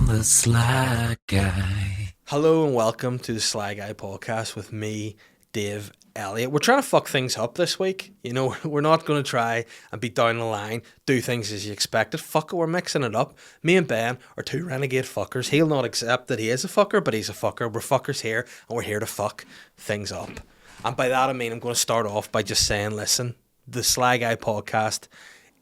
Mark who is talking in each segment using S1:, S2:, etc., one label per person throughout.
S1: the Sly Guy.
S2: Hello and welcome to the Sly Guy podcast with me, Dave Elliott. We're trying to fuck things up this week. You know, we're not going to try and be down the line, do things as you expected. Fuck it, we're mixing it up. Me and Ben are two renegade fuckers. He'll not accept that he is a fucker, but he's a fucker. We're fuckers here, and we're here to fuck things up. And by that I mean I'm going to start off by just saying, listen, the Sly Guy podcast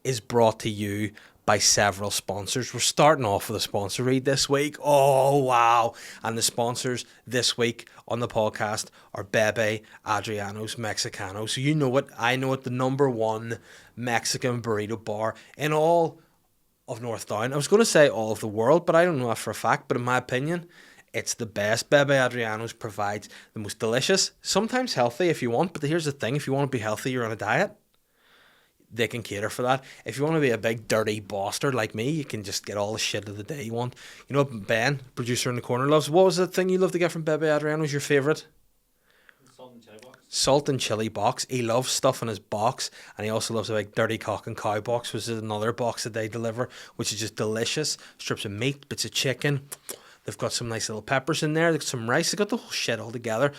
S2: is brought to you by several sponsors. We're starting off with a sponsor read this week. Oh, wow. And the sponsors this week on the podcast are Bebe, Adrianos, Mexicanos. So you know it. I know it. The number one Mexican burrito bar in all of North Down. I was going to say all of the world, but I don't know that for a fact. But in my opinion, it's the best. Bebe Adrianos provides the most delicious, sometimes healthy if you want. But here's the thing. If you want to be healthy, you're on a diet. They can cater for that. If you want to be a big dirty bastard like me, you can just get all the shit of the day you want. You know what Ben, producer in the corner, loves? What was the thing you love to get from Bebe Adrianos? Your favourite?
S3: Salt and chili box.
S2: Salt and chili box. He loves stuff in his box, and he also loves a big dirty cock and cow box, which is another box that they deliver, which is just delicious. Strips of meat, bits of chicken. They've got some nice little peppers in there. They've got some rice. They've got the whole shit all together.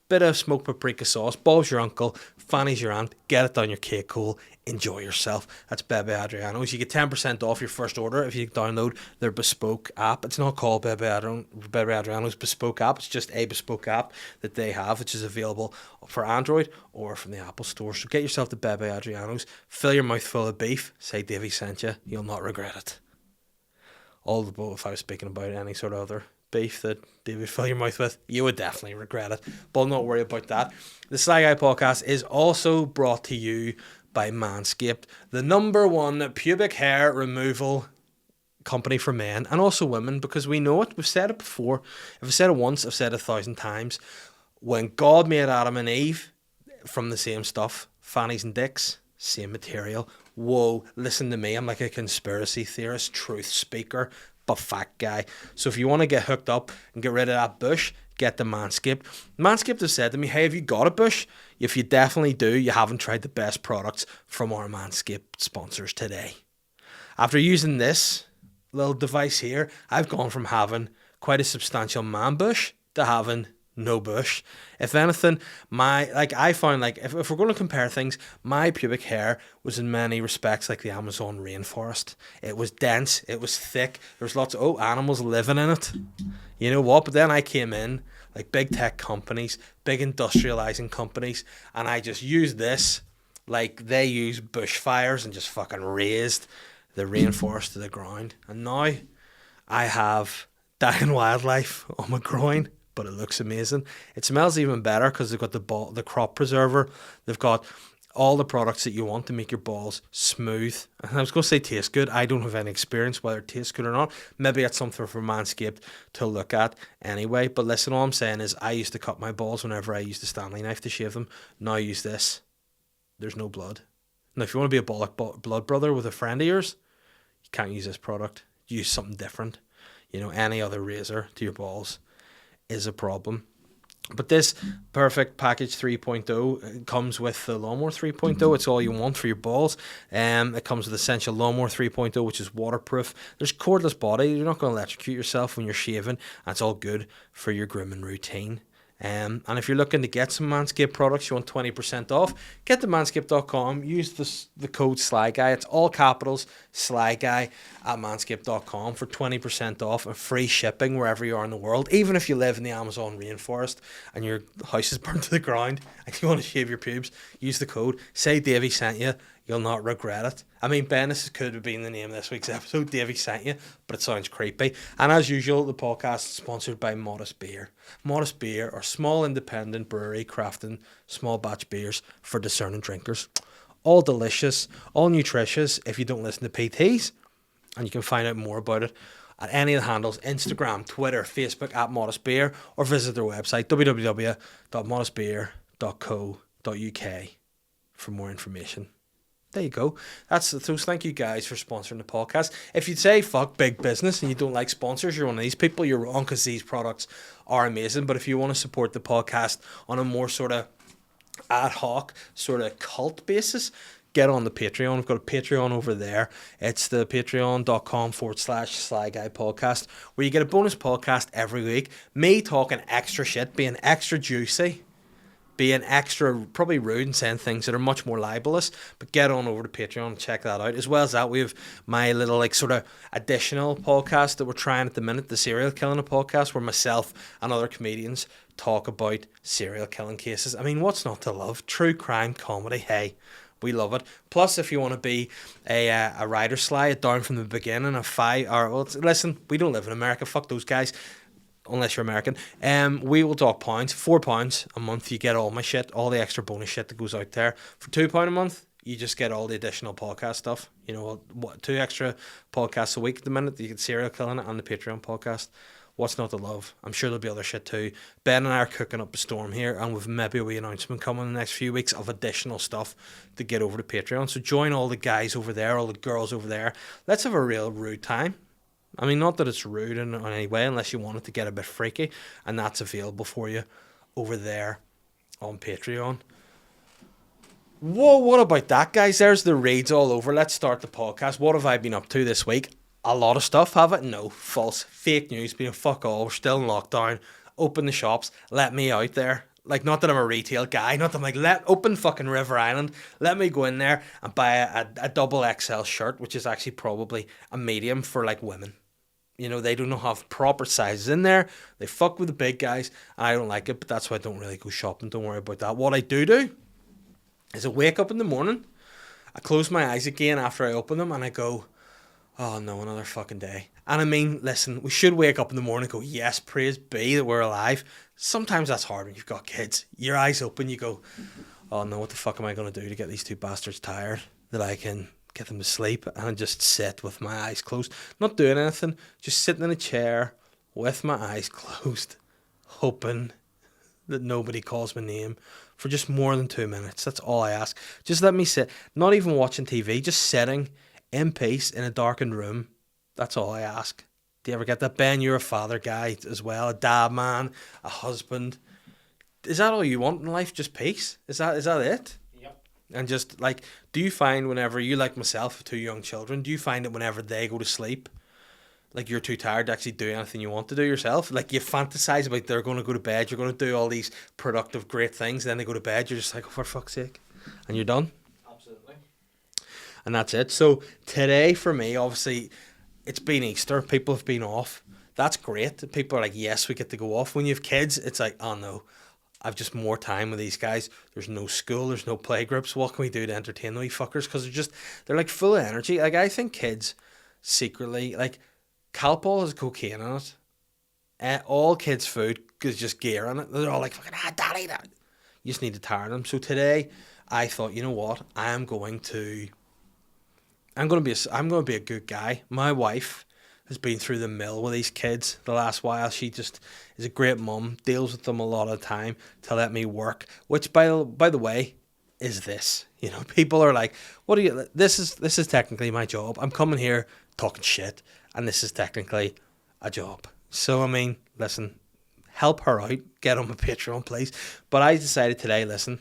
S2: Bit of smoked paprika sauce. Bob's your uncle. Fanny's your aunt. Get it down your cake hole. Enjoy yourself. That's Bebe Adrianos. You get 10% off your first order if you download their bespoke app. It's not called Bebe Adrianos bespoke app. It's just a bespoke app that they have, which is available for Android or from the Apple Store. So get yourself the Bebe Adrianos. Fill your mouth full of beef. Say Davey sent you. You'll not regret it. Although if I was speaking about any sort of other beef that David fill your mouth with, you would definitely regret it. But not worry about that. The Sly Guy podcast is also brought to you by Manscaped, the number one pubic hair removal company for men and also women, because we know it. We've said it before. If I've said it once, I've said it 1,000 times. When God made Adam and Eve from the same stuff, fannies and dicks, same material. Whoa, listen to me. I'm like a conspiracy theorist, truth speaker, but fat guy. So if you want to get hooked up and get rid of that bush, get the Manscaped. Manscaped has said to me, hey, have you got a bush? If you definitely do, you haven't tried the best products from our Manscaped sponsors today. After using this little device here, I've gone from having quite a substantial man bush to having no bush. If anything, I found if we're going to compare things, my pubic hair was in many respects like the Amazon rainforest. It was dense, it was thick, there was lots of animals living in it. You know what? But then I came in, like big tech companies, big industrializing companies, and I just used this like they use bushfires and just fucking raised the rainforest to the ground. And now I have dying wildlife on my groin. But it looks amazing. It smells even better because they've got the crop preserver. They've got all the products that you want to make your balls smooth. And I was going to say taste good. I don't have any experience whether it tastes good or not. Maybe that's something for Manscaped to look at anyway. But listen, all I'm saying is I used to cut my balls whenever I used the Stanley knife to shave them. Now I use this. There's no blood. Now if you want to be a blood brother with a friend of yours, you can't use this product. Use something different. You know, any other razor to your balls is a problem. But this perfect package 3.0 comes with the lawnmower 3.0. It's all you want for your balls. It comes with essential lawnmower 3.0, which is waterproof. There's cordless body. You're not going to electrocute yourself when you're shaving. And it's all good for your grooming routine. And if you're looking to get some Manscaped products, you want 20% off, get to manscaped.com, use the code SLYGUY, it's all capitals, SLYGUY at manscaped.com for 20% off and free shipping wherever you are in the world. Even if you live in the Amazon rainforest and your house is burnt to the ground and you want to shave your pubes, use the code, say Davey sent you, you'll not regret it. I mean, Ben, this could have been the name of this week's episode, Davey sent you, but it sounds creepy. And as usual, the podcast is sponsored by Modest Beer. Modest Beer are small independent brewery crafting small batch beers for discerning drinkers. All delicious, all nutritious if you don't listen to PTs. And you can find out more about it at any of the handles, Instagram, Twitter, Facebook at Modest Beer, or visit their website, www.modestbeer.co.uk for more information. There you go. So thank you guys for sponsoring the podcast. If you'd say fuck big business and you don't like sponsors, you're one of these people, you're wrong, because these products are amazing. But if you want to support the podcast on a more sort of ad hoc, sort of cult basis, get on the Patreon. We've got a Patreon over there. It's the patreon.com/Sly Guy podcast, where you get a bonus podcast every week. Me talking extra shit, being extra juicy, being extra probably rude and saying things that are much more libelous. But get on over to Patreon and check that out. As well as that, we have my little like sort of additional podcast that we're trying at the minute, the Serial Killing podcast, where myself and other comedians talk about serial killing cases. I mean, what's not to love? True crime comedy, hey, we love it. Plus, if you want to be a rider Sly, down from the beginning, listen, we don't live in America, fuck those guys. Unless you're American, we will talk pounds. £4 a month, you get all my shit, all the extra bonus shit that goes out there. For £2 a month, you just get all the additional podcast stuff. You know, 2 extra podcasts a week at the minute. You get Serial Killing and the Patreon podcast. What's not to love? I'm sure there'll be other shit too. Ben and I are cooking up a storm here, and we've maybe a wee announcement coming in the next few weeks of additional stuff to get over to Patreon. So join all the guys over there, all the girls over there. Let's have a real rude time. I mean, not that it's rude in any way, unless you want it to get a bit freaky, and that's available for you over there on Patreon. Whoa, what about that, guys? There's the reads all over. Let's start the podcast. What have I been up to this week? A lot of stuff, have it? No, false, fake news, being fuck all. We're still in lockdown. Open the shops. Let me out there. Like, not that I'm a retail guy, not that I'm like, open fucking River Island. Let me go in there and buy a double XL shirt, which is actually probably a medium for like women. You know, they don't have proper sizes in there. They fuck with the big guys. I don't like it, but that's why I don't really go shopping. Don't worry about that. What I do is I wake up in the morning, I close my eyes again after I open them, and I go, oh no, another fucking day. And I mean, listen, we should wake up in the morning and go, yes, praise be that we're alive. Sometimes that's hard when you've got kids. Your eyes open, you go, oh no, what the fuck am I going to do to get these two bastards tired that I can get them to sleep? And just sit with my eyes closed, not doing anything, just sitting in a chair with my eyes closed, hoping that nobody calls my name for just more than 2 minutes. That's all I ask. Just let me sit, not even watching TV, just sitting in peace in a darkened room. That's all I ask. Do you ever get that? Ben, you're a father guy as well, a dad man, a husband. Is that all you want in life? Just peace? Is that it?
S3: Yep.
S2: And just like, do you find whenever you, like myself, have 2 young children, do you find that whenever they go to sleep, like you're too tired to actually do anything you want to do yourself? Like you fantasize about they're going to go to bed, you're going to do all these productive, great things, then they go to bed, you're just like, oh, for fuck's sake, and you're done.
S3: Absolutely.
S2: And that's it. So today for me, obviously, it's been Easter. People have been off. That's great. People are like, yes, we get to go off. When you have kids, it's like, oh no, I've just more time with these guys. There's no school. There's no play groups. What can we do to entertain the wee fuckers? Because they're like full of energy. Like I think kids secretly, like Calpol has cocaine in it. All kids' food is just gear in it. They're all like, fucking, daddy, that. You just need to tire them. So today, I thought, you know what? I'm going to be a good guy. My wife has been through the mill with these kids the last while. She just is a great mum, deals with them a lot of the time to let me work, which by the way is this. You know, people are like, this is technically my job. I'm coming here talking shit, and this is technically a job. So I mean, listen, help her out, get on my Patreon, please. But I decided today, listen,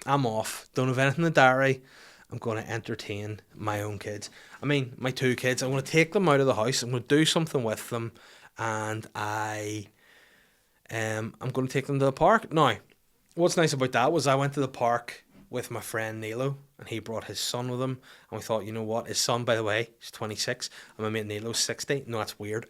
S2: I'm off, don't have anything in the diary. I'm going to entertain my own kids. I mean, my 2 kids. I'm going to take them out of the house. I'm going to do something with them. And I'm going to take them to the park. Now, what's nice about that was I went to the park with my friend Nilo. And he brought his son with him. And we thought, you know what? His son, by the way, he's 26. And my mate Nilo's 60. No, that's weird.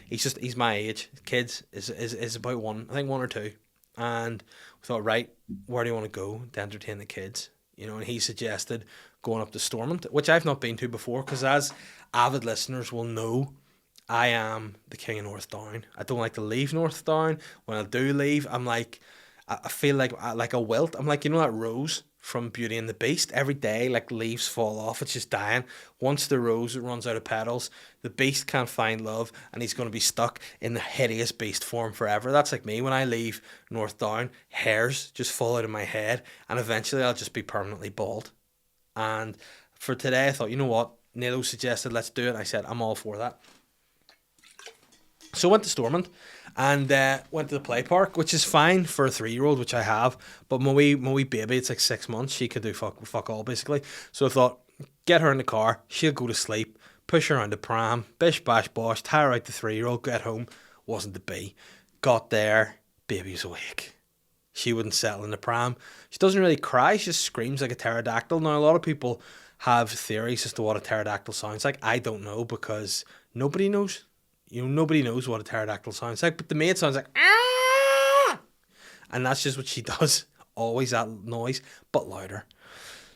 S2: He's my age. Kids is about 1 or 2. And we thought, right, where do you want to go to entertain the kids? You know, and he suggested going up to Stormont, which I've not been to before, because as avid listeners will know, I am the king of North Down. I don't like to leave North Down. When I do leave, I'm like, I feel like a wilt. I'm like, you know that rose from Beauty and the Beast? Every day, like, leaves fall off. It's just dying. Once the rose runs out of petals, the beast can't find love, and he's going to be stuck in the hideous beast form forever. That's like me. When I leave North Down, hairs just fall out of my head, and eventually I'll just be permanently bald. And for today, I thought, you know what? Nilo suggested, let's do it. I said, I'm all for that. So I went to Stormont and went to the play park, which is fine for a 3-year-old, which I have. But my wee baby, it's like 6 months. She could do fuck all, basically. So I thought, get her in the car. She'll go to sleep. Push her around the pram. Bish, bash, bosh. Tire out the 3-year-old. Get home. Wasn't to be. Got there. Baby was awake. She wouldn't settle in the pram. She doesn't really cry. She just screams like a pterodactyl. Now, a lot of people have theories as to what a pterodactyl sounds like. I don't know because nobody knows. Nobody knows what a pterodactyl sounds like. But to me, it sounds like, ah! And that's just what she does. Always that noise, but louder.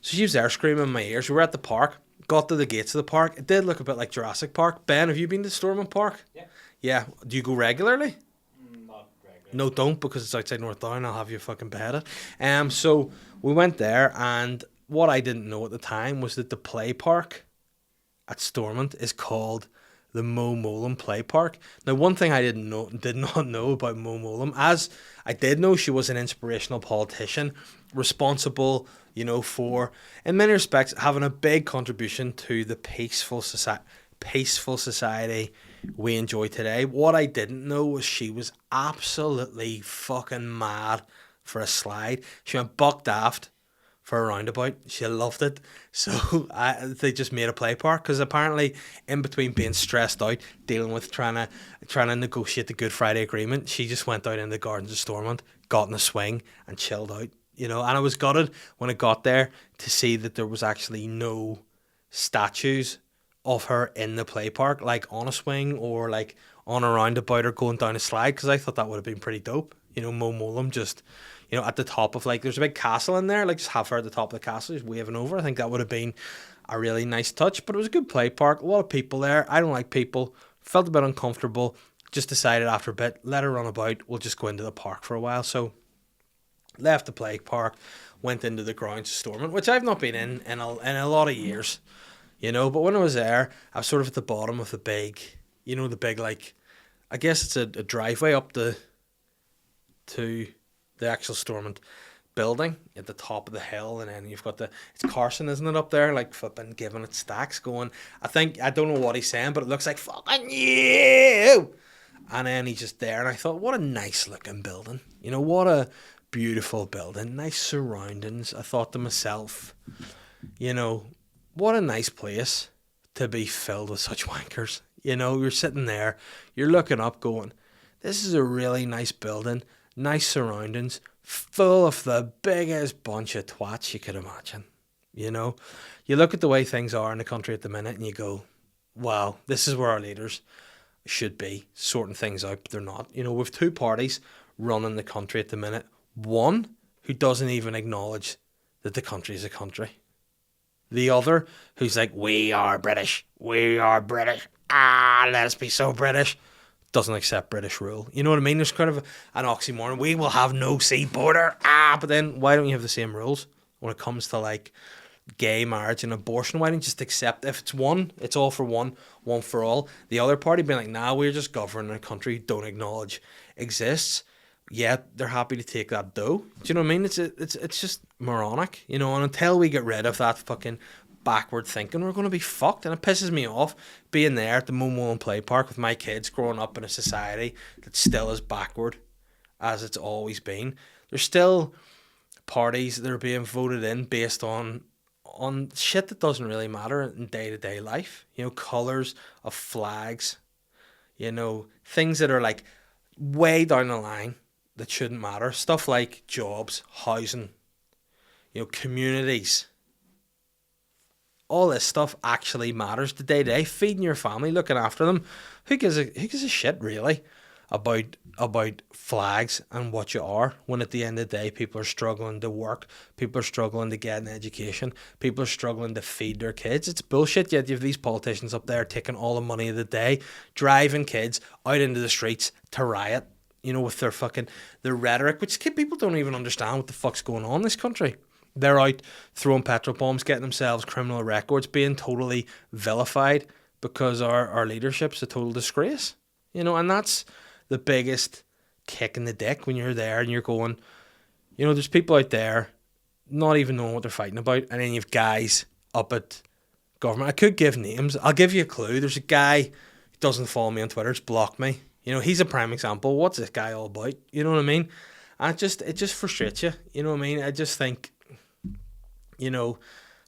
S2: So she was there screaming in my ears. We were at the park. Got to the gates of the park. It did look a bit like Jurassic Park. Ben, have you been to Stormont Park?
S3: Yeah.
S2: Yeah. Do you go regularly?
S3: Not regular.
S2: No, don't, because it's outside North Down. I'll have you fucking beheaded. So we went there, and what I didn't know at the time was that the play park at Stormont is called the Mo Mowlam Play Park. Now, one thing I did not know about Mo Mowlam, as I did know, she was an inspirational politician, responsible, for, in many respects, having a big contribution to the peaceful society we enjoy today. What I didn't know was she was absolutely fucking mad for a slide. She went buck daft for a roundabout. She loved it. So they just made a play park, because apparently in between being stressed out, dealing with trying to negotiate the Good Friday Agreement, she just went out in the gardens of Stormont, got in a swing and chilled out. And I was gutted when I got there to see that there was actually no statues of her in the play park, like on a swing or like on a roundabout or going down a slide, because I thought that would have been pretty dope. Mo Mowlam just, at the top of, like, there's a big castle in there, like just have her at the top of the castle just waving over. I think that would have been a really nice touch. But it was a good play park, a lot of people there. I don't like people, felt a bit uncomfortable, just decided after a bit, let her run about, we'll just go into the park for a while. So left the play park, went into the grounds of Stormont, which I've not been in a lot of years, but when I was there, I was sort of at the bottom of the big, like, I guess it's a driveway up to the actual Stormont building at the top of the hill, and then you've got it's Carson, isn't it, up there, like flipping, giving it stacks, going, I don't know what he's saying, but it looks like fucking you, and then he's just there, and I thought, what a nice looking building, what a beautiful building, nice surroundings. I thought to myself, what a nice place to be filled with such wankers. You're sitting there, you're looking up going, this is a really nice building, nice surroundings, full of the biggest bunch of twats you could imagine. You look at the way things are in the country at the minute and you go, wow, this is where our leaders should be, sorting things out, but they're not. We've two parties running the country at the minute. One who doesn't even acknowledge that the country is a country. The other who's like, we are British, let us be so British. Doesn't accept British rule. You know what I mean? There's kind of an oxymoron. We will have no sea border. But then why don't you have the same rules when it comes to like gay marriage and abortion? Why don't you just accept, if it's one, it's all for one for all. The other party being like, nah, we're just governing a country you don't acknowledge exists. Yeah, they're happy to take that dough. Do you know what I mean? It's just moronic, and until we get rid of that fucking backward thinking, we're going to be fucked. And it pisses me off being there at the Mo Mowlam Play Park with my kids growing up in a society that's still as backward as it's always been. There's still parties that are being voted in based on shit that doesn't really matter in day-to-day life. Colours of flags, things that are like way down the line that shouldn't matter. Stuff like jobs, housing, communities. All this stuff actually matters to day to day. Feeding your family, looking after them. Who gives a shit really about flags and what you are, when at the end of the day people are struggling to work, people are struggling to get an education, people are struggling to feed their kids. It's bullshit. Yet you have these politicians up there taking all the money of the day, driving kids out into the streets to riot, with their rhetoric, which people don't even understand what the fuck's going on in this country. They're out throwing petrol bombs, getting themselves criminal records, being totally vilified because our leadership's a total disgrace. And that's the biggest kick in the dick when you're there and you're going, there's people out there not even knowing what they're fighting about, and then you've guys up at government. I could give names. I'll give you a clue. There's a guy who doesn't follow me on Twitter. He's blocked me. You know, he's a prime example. What's this guy all about? You know what I mean? And it just frustrates you. You know what I mean? I just think, you know,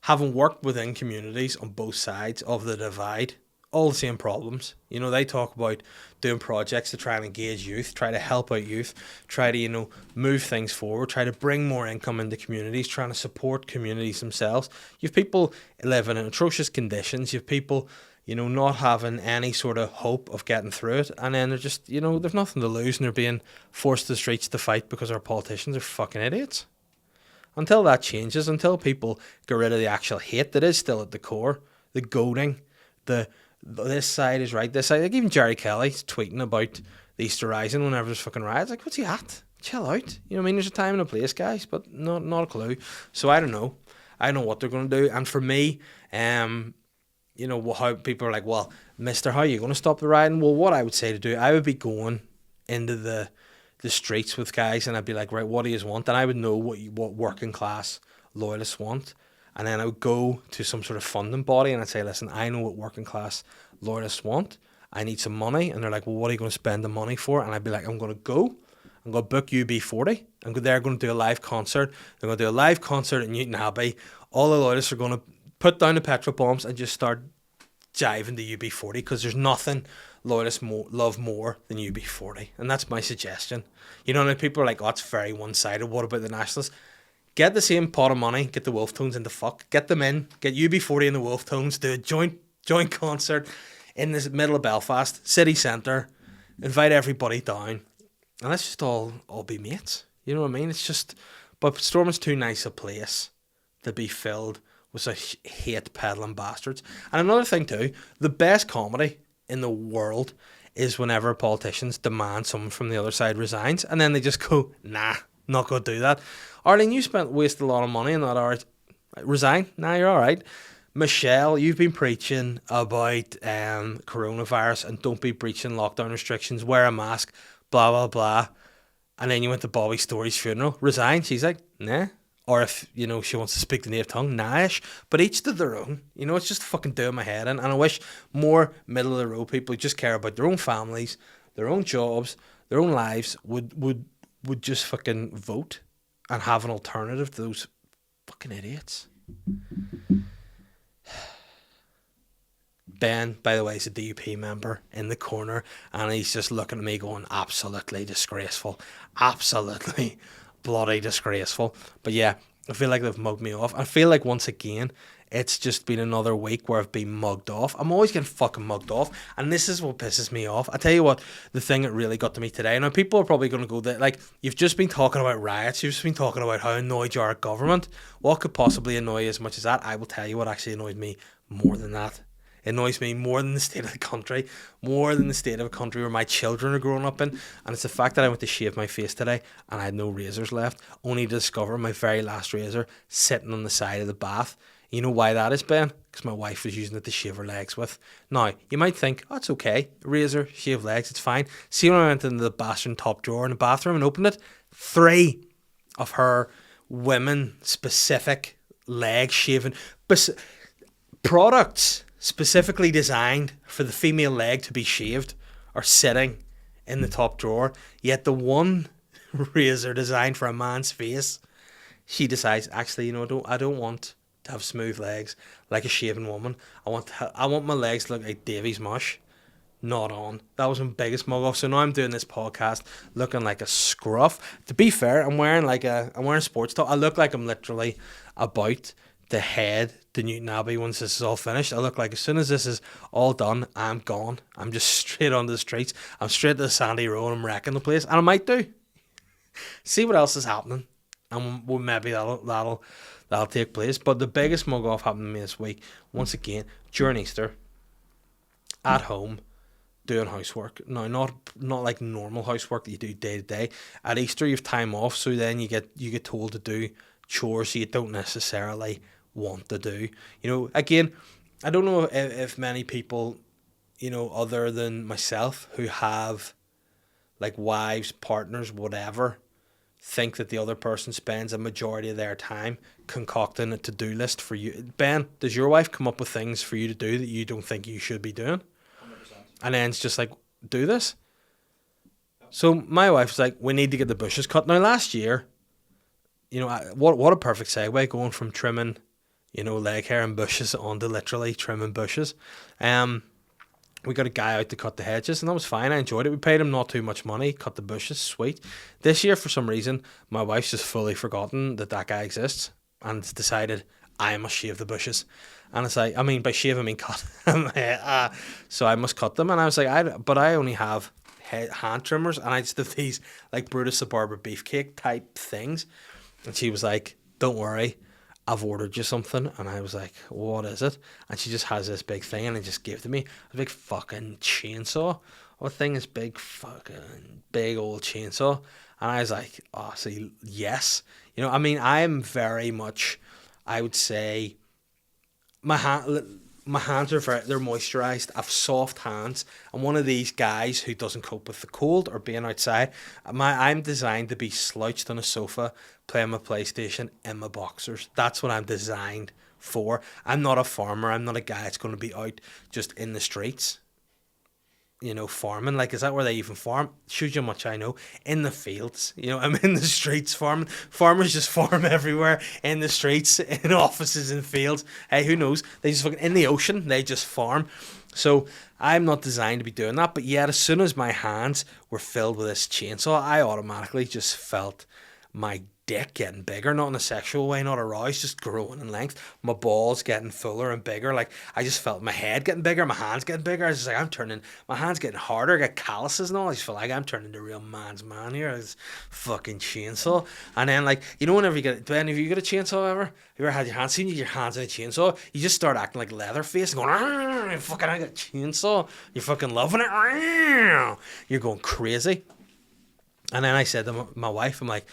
S2: having worked within communities on both sides of the divide, all the same problems. You know, they talk about doing projects to try and engage youth, try to help out youth, try to, you know, move things forward, try to bring more income into communities, trying to support communities themselves. You have people living in atrocious conditions. You have people, you know, not having any sort of hope of getting through it. And then they're just, you know, they've nothing to lose and they're being forced to the streets to fight because our politicians are fucking idiots. Until that changes, until people get rid of the actual hate that is still at the core, the goading, this side is right, this side. Like even Jerry Kelly's tweeting about the Easter Rising whenever there's fucking riots. Like, what's he at? Chill out. You know what I mean? There's a time and a place, guys, but not a clue. So I don't know. I don't know what they're going to do. And for me, you know, how people are like, well, mister, how are you going to stop the rioting? Well, what I would say to do, I would be going into the streets with guys and I'd be like, right, what do you want? And I would know what working class loyalists want. And then I would go to some sort of funding body and I'd say, listen, I know what working class loyalists want. I need some money. And they're like, well, what are you going to spend the money for? And I'd be like, I'm going to book UB40. They're going to do a live concert. They're going to do a live concert in Newton Abbey. All the loyalists are going to put down the petrol bombs and just start jiving to UB40 because there's nothing loyalists love more than UB40. And that's my suggestion. You know, and people are like, oh, it's very one-sided. What about the nationalists? Get the same pot of money, get the Wolf Tones in the fuck, get them in, get UB40 and the Wolf Tones, do a joint concert in the middle of Belfast, city centre, invite everybody down, and let's just all be mates. You know what I mean? It's just, but Storming's too nice a place to be filled with such hate peddling bastards. And another thing too, the best comedy in the world is whenever politicians demand someone from the other side resigns, and then they just go, nah, not going to do that. Arlene, you wasted a lot of money in that hour. Resign? Nah, you're all right. Michelle, you've been preaching about coronavirus and don't be breaching lockdown restrictions, wear a mask, blah, blah, blah. And then you went to Bobby Story's funeral. Resign? She's like, nah. Or if, you know, she wants to speak the native tongue, nah-ish. But each to their own. You know, it's just fucking doing my head in. And I wish more middle of the road people who just care about their own families, their own jobs, their own lives would just fucking vote and have an alternative to those fucking idiots. Ben, by the way, is a DUP member in the corner, and he's just looking at me going, absolutely disgraceful. Absolutely bloody disgraceful. But yeah, I feel like they've mugged me off. I feel like once again, it's just been another week where I've been mugged off. I'm always getting fucking mugged off, and this is what pisses me off. I tell you what, the thing that really got to me today, now people are probably going to go that, like, you've just been talking about riots, you've just been talking about how annoyed you are at government. What could possibly annoy you as much as that? I will tell you what actually annoyed me more than that. It annoys me more than the state of the country, more than the state of a country where my children are growing up in. And it's the fact that I went to shave my face today and I had no razors left, only to discover my very last razor sitting on the side of the bath. You know why that is, Ben? Because my wife was using it to shave her legs with. Now, you might think, oh, it's okay. Razor, shave legs, it's fine. See, when I went into the bathroom top drawer in the bathroom and opened it, 3 of her women-specific leg shaving products specifically designed for the female leg to be shaved are sitting in the top drawer. Yet the one razor designed for a man's face, she decides, actually, you know, I don't want to have smooth legs like a shaven woman. I want my legs to look like Davy's mush. Not on. That was my biggest mug off. So now I'm doing this podcast looking like a scruff. To be fair, I'm wearing sports top. I look like I'm literally about to head to Newton Abbey once this is all finished. I look like as soon as this is all done, I'm gone. I'm just straight onto the streets. I'm straight to the Sandy Row and I'm wrecking the place. And I might do. See what else is happening. And maybe that'll take place. But the biggest mug off happened to me this week, once again, during Easter, at home, doing housework. Now, not like normal housework that you do day to day. At Easter, you have time off, so then you get told to do chores you don't necessarily want to do. You know, again, I don't know if many people, you know, other than myself, who have like wives, partners, whatever, think that the other person spends a majority of their time concocting a to-do list for you. Ben, does your wife come up with things for you to do that you don't think you should be doing?
S3: 100%.
S2: And then it's just like, do this? So my wife's like, we need to get the bushes cut. Now, last year, what a perfect segue going from trimming, leg hair and bushes onto literally trimming bushes. We got a guy out to cut the hedges, and that was fine. I enjoyed it. We paid him not too much money, cut the bushes, sweet. This year, for some reason, my wife's just fully forgotten that guy exists and decided I must shave the bushes. And it's like, by shave I mean cut. So I must cut them. And I was like, I only have hand trimmers, and I just have these like Brutus the Barber beefcake type things. And she was like, don't worry, I've ordered you something. And I was like, what is it? And she just has this big thing, and it just gave to me a big fucking chainsaw. What thing is big old chainsaw? And I was like, oh, so yes. I'm very much, I would say, my hands are they're moisturized. I have soft hands. I'm one of these guys who doesn't cope with the cold or being outside. I'm designed to be slouched on a sofa, playing my PlayStation in my boxers. That's what I'm designed for. I'm not a farmer. I'm not a guy that's going to be out just in the streets, farming. Like, is that where they even farm? Shows you how much I know. In the fields, I'm in the streets farming. Farmers just farm everywhere, in the streets, in offices, in fields. Hey, who knows? They just fucking, in the ocean, they just farm. So I'm not designed to be doing that. But yet, as soon as my hands were filled with this chainsaw, I automatically just felt my dick getting bigger, not in a sexual way, not aroused, just growing in length. My balls getting fuller and bigger. Like, I just felt my head getting bigger, my hands getting bigger. I was just like, my hands getting harder, I got calluses and all. I just feel like I'm turning into a real man's man here. This fucking chainsaw. And then, like, whenever do any of you get a chainsaw ever? Have you ever had your hands, seen you get your hands on a chainsaw? You just start acting like Leatherface and going, fucking, I got a chainsaw. You're fucking loving it. You're going crazy. And then I said to my wife, I'm like,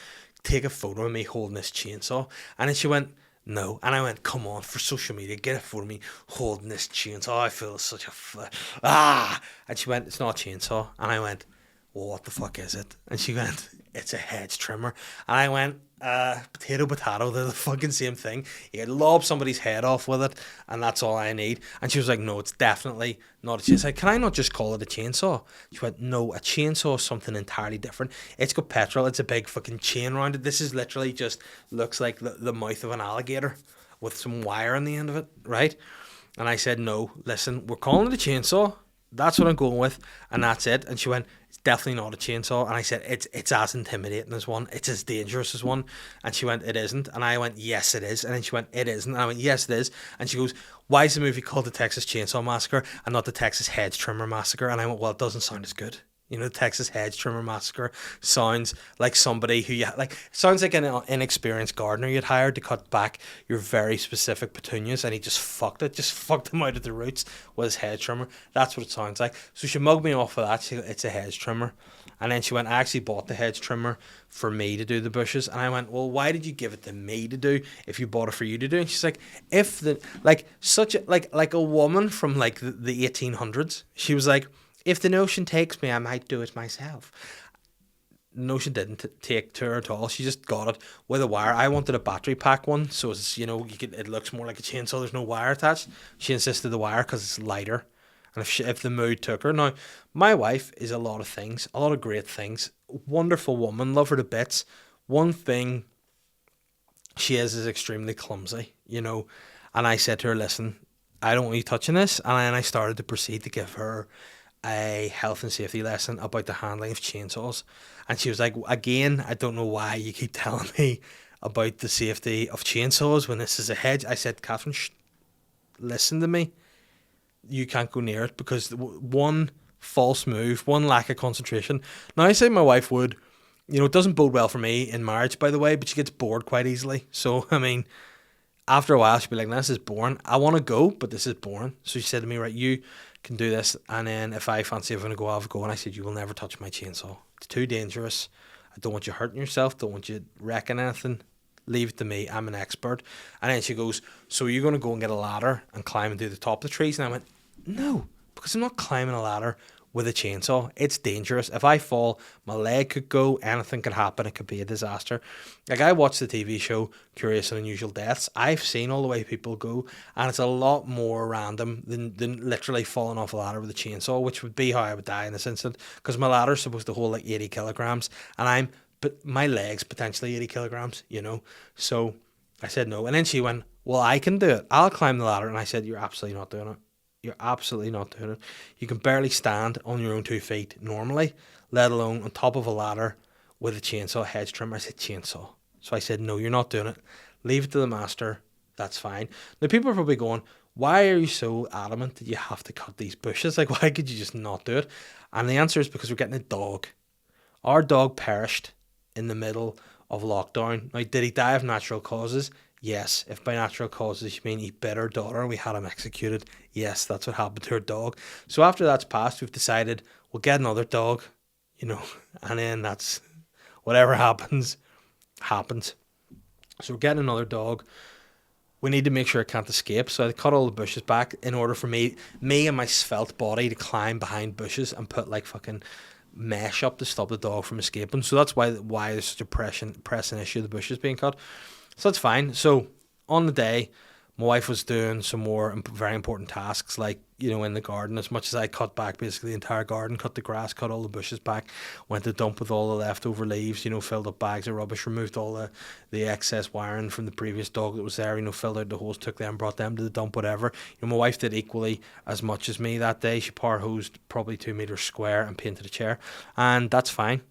S2: take a photo of me holding this chainsaw. And then she went, no. And I went, come on, for social media, get a photo of me holding this chainsaw. I feel such a And she went, it's not a chainsaw. And I went, well, what the fuck is it? And she went, it's a hedge trimmer. And I went, potato, they're the fucking same thing. You can lob somebody's head off with it, and that's all I need. And she was like, no, it's definitely not a chainsaw. I said, can I not just call it a chainsaw? She went, no, a chainsaw is something entirely different. It's got petrol, it's a big fucking chain around it. This is literally just looks like the mouth of an alligator with some wire on the end of it, right? And I said, no, listen, we're calling it a chainsaw. That's what I'm going with, and that's it. And she went, it's definitely not a chainsaw. And I said, it's as intimidating as one, it's as dangerous as one. And she went, it isn't. And I went, yes it is. And then she went, it isn't. And I went, yes it is. And she goes, why is the movie called The Texas Chainsaw Massacre and not The Texas Hedge Trimmer Massacre? And I went, well, it doesn't sound as good. The Texas Hedge Trimmer Massacre sounds like somebody who sounds like an inexperienced gardener you'd hired to cut back your very specific petunias, and he just fucked them out of the roots with his hedge trimmer. That's what it sounds like. So she mugged me off for that. It's a hedge trimmer. And then she went, I actually bought the hedge trimmer for me to do the bushes. And I went, well, why did you give it to me to do if you bought it for you to do? And she's like, like a woman from like the 1800s. She was like, if the notion takes me, I might do it myself. The notion didn't take to her at all. She just got it with a wire. I wanted a battery pack one, so it's, it looks more like a chainsaw. There's no wire attached. She insisted the wire because it's lighter. And if the mood took her. Now, my wife is a lot of things, a lot of great things. Wonderful woman, love her to bits. One thing she is extremely clumsy, And I said to her, listen, I don't want you touching this. And then I started to proceed to give her a health and safety lesson about the handling of chainsaws. And she was like, again, I don't know why you keep telling me about the safety of chainsaws when this is a hedge. I said, Catherine, listen to me. You can't go near it because one false move, one lack of concentration. Now, I say my wife would, it doesn't bode well for me in marriage, by the way, but she gets bored quite easily. So, after a while, she'll be like, this is boring. I want to go, but this is boring. So she said to me, right, you can do this, and then if I fancy if I'm going to go, I'll go. And I said, you will never touch my chainsaw. It's too dangerous. I don't want you hurting yourself. Don't want you wrecking anything. Leave it to me. I'm an expert. And then she goes, so you're going to go and get a ladder and climb and do the top of the trees? And I went, no, because I'm not climbing a ladder with a chainsaw. It's dangerous. If I fall, my leg could go, anything could happen. It could be a disaster. Like, I watched the TV show Curious and Unusual Deaths. I've seen all the way people go, and it's a lot more random than literally falling off a ladder with a chainsaw, which would be how I would die in this instant, because my ladder's supposed to hold like 80 kilograms, and but my leg's potentially 80 kilograms, you know. So I said no. And then she went, well, I can do it. I'll climb the ladder. And I said, you're absolutely not doing it. You're absolutely not doing it. You can barely stand on your own 2 feet normally, let alone on top of a ladder with a chainsaw, hedge trimmer. I said, chainsaw. So I said, no, you're not doing it. Leave it to the master. That's fine. Now, people are probably going, why are you so adamant that you have to cut these bushes? Like, why could you just not do it? And the answer is because we're getting a dog. Our dog perished in the middle of lockdown. Now, did he die of natural causes? Yes. If by natural causes you mean he bit our daughter, we had him executed. Yes, that's what happened to our dog. So after that's passed, we've decided we'll get another dog, you know, and then that's whatever happens. So we're getting another dog. We need to make sure it can't escape. So I cut all the bushes back in order for me and my svelte body to climb behind bushes and put like fucking mesh up to stop the dog from escaping. So that's why there's such a pressing issue, the bushes being cut. So that's fine. So on the day, my wife was doing some more very important tasks, like, you know, in the garden. As much as I cut back basically the entire garden, cut the grass, cut all the bushes back, went to dump with all the leftover leaves, you know, filled up bags of rubbish, removed all the excess wiring from the previous dog that was there, you know, filled out the holes, took them, brought them to the dump, whatever. You know, my wife did equally as much as me that day. She power hosed probably 2 meters square and painted a chair, and that's fine.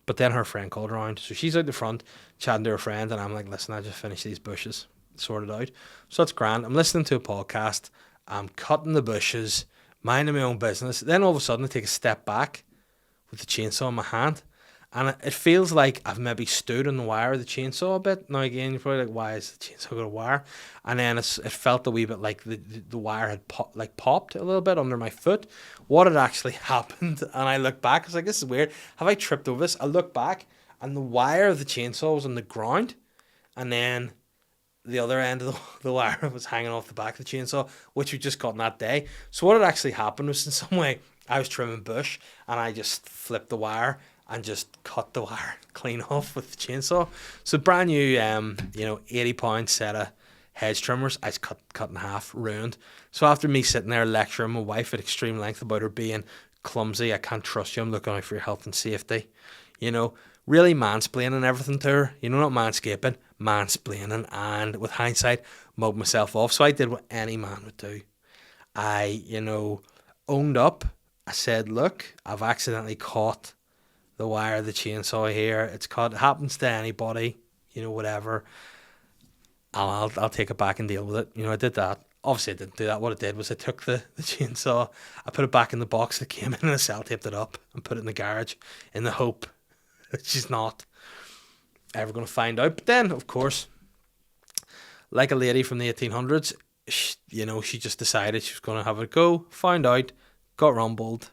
S2: But then her friend called around, so she's out the front chatting to her friend, and I'm like, listen, I just finished these bushes, sorted out. So that's grand. I'm listening to a podcast, I'm cutting the bushes, minding my own business. Then all of a sudden I take a step back with the chainsaw in my hand, and it feels like I've maybe stood on the wire of the chainsaw a bit. Now again, you're probably like, why is the chainsaw got a wire? And then it felt a wee bit like the wire had popped a little bit under my foot. What had actually happened? And I look back, I was like, this is weird. Have I tripped over this? I look back, and the wire of the chainsaw was on the ground, and then the other end of the wire was hanging off the back of the chainsaw, which we just got on that day. So what had actually happened was, in some way, I was trimming bush, and I just flipped the wire and just cut the wire clean off with the chainsaw. So brand new, 80-pound set of hedge trimmers, I just cut in half, ruined. So after me sitting there lecturing my wife at extreme length about her being clumsy, I can't trust you, I'm looking out for your health and safety, you know, really mansplaining everything to her, you know, not manscaping, mansplaining, and with hindsight, mugged myself off. So I did what any man would do. I, owned up. I said, look, I've accidentally caught the wire of the chainsaw here. It's caught. It happens to anybody, whatever. I'll take it back and deal with it. I did that. Obviously, I didn't do that. What I did was I took the chainsaw, I put it back in the box that came in, and I self-taped it up and put it in the garage in the hope that she's not ever going to find out. But then, of course, like a lady from the 1800s, she just decided she was going to have a go, found out, got rumbled,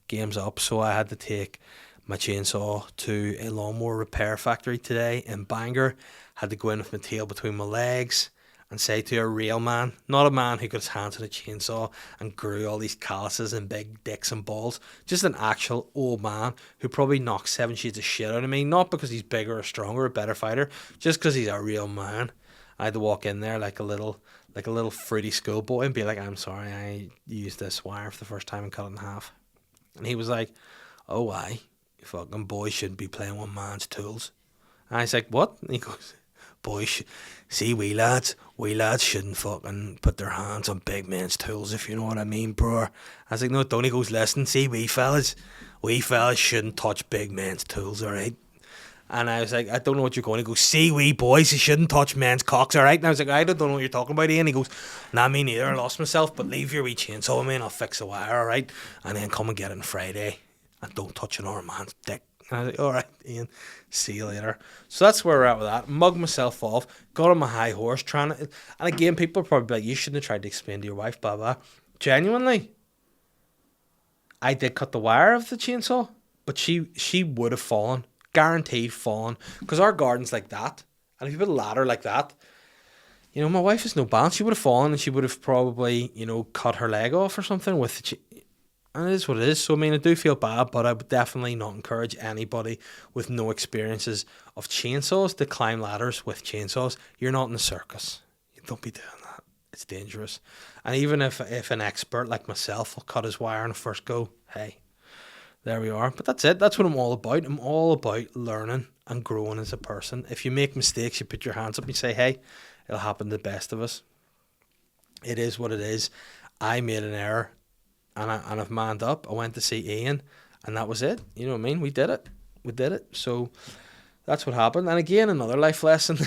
S2: game's up. So I had to take my chainsaw to a lawnmower repair factory today in Bangor. Had to go in with my tail between my legs and say to a real man, not a man who got his hands on a chainsaw and grew all these calluses and big dicks and balls, just an actual old man who probably knocked 7 shades of shit out of me, not because he's bigger or stronger or a better fighter, just because he's a real man. I had to walk in there like a little fruity schoolboy and be like, I'm sorry, I used this wire for the first time and cut it in half. And he was like, oh, why? You fucking boys shouldn't be playing with man's tools. And I was like, what? And he goes, boys, see, we lads shouldn't fucking put their hands on big men's tools, if you know what I mean, bro. I was like, no, don't. He goes, listen, see, we fellas shouldn't touch big men's tools, alright? And I was like, I don't know what you're going. He goes, see, we boys, you shouldn't touch men's cocks, alright? And I was like, I don't know what you're talking about, Ian. He goes, nah, me neither, I lost myself, but leave your wee chainsaw with me and I'll fix the wire, alright? And then come and get it on Friday, and don't touch another man's dick. And I was like, alright, Ian, see you later. So that's where we're at with that. Mugged myself off, got on my high horse, and again, people are probably like, you shouldn't have tried to explain to your wife, blah, blah. Genuinely, I did cut the wire of the chainsaw, but she would have fallen. Guaranteed fallen, because our garden's like that, and if you put a ladder like that, my wife has no balance. She would have fallen, and she would have probably cut her leg off or something with And it is what it is. So, I mean, I do feel bad, but I would definitely not encourage anybody with no experiences of chainsaws to climb ladders with chainsaws. You're not in a circus. You don't be doing that. It's dangerous. And even if an expert like myself will cut his wire on a first go, hey, there we are. But that's it. That's what I'm all about. I'm all about learning and growing as a person. If you make mistakes, you put your hands up and you say, hey, it'll happen to the best of us. It is what it is. I made an error. And I've manned up. I went to see Ian, and that was it. You know what I mean? We did it. So that's what happened. And again, another life lesson.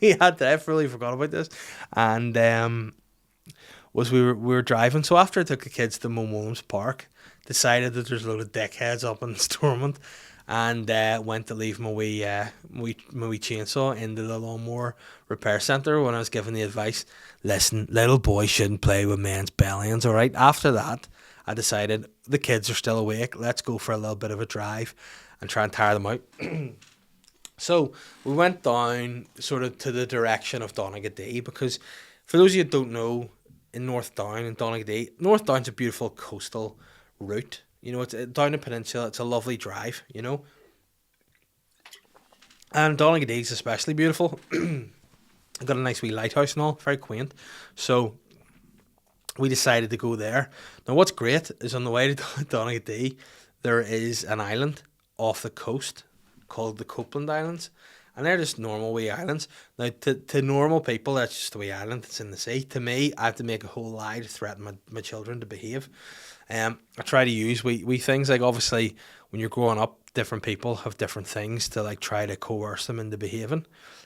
S2: I really forgot about this. And was we were driving. So after I took the kids to Mo Mowlam's park, decided that there's a load of dickheads up in Stormont, and went to leave my wee chainsaw into the lawnmower repair centre when I was giving the advice, listen, little boys shouldn't play with men's bellions, alright? After that, I decided the kids are still awake, let's go for a little bit of a drive and try and tire them out. So we went down sort of to the direction of Donaghadee, because for those of you who don't know, in North Down and Donaghadee, North Down's a beautiful coastal route. You know, it's down the peninsula. It's a lovely drive, you know. And Donaghadee is especially beautiful. I've got a nice wee lighthouse and all, very quaint. So we decided to go there. Now, what's great is on the way to Donaghadee, there is an island off the coast called the Copeland Islands. And they're just normal wee islands. Now, to normal people, that's just a wee island that's in the sea. To me, I have to make a whole lie to threaten my children to behave. I try to use wee things, like obviously when you're growing up, different people have different things to like try to coerce them into behaving.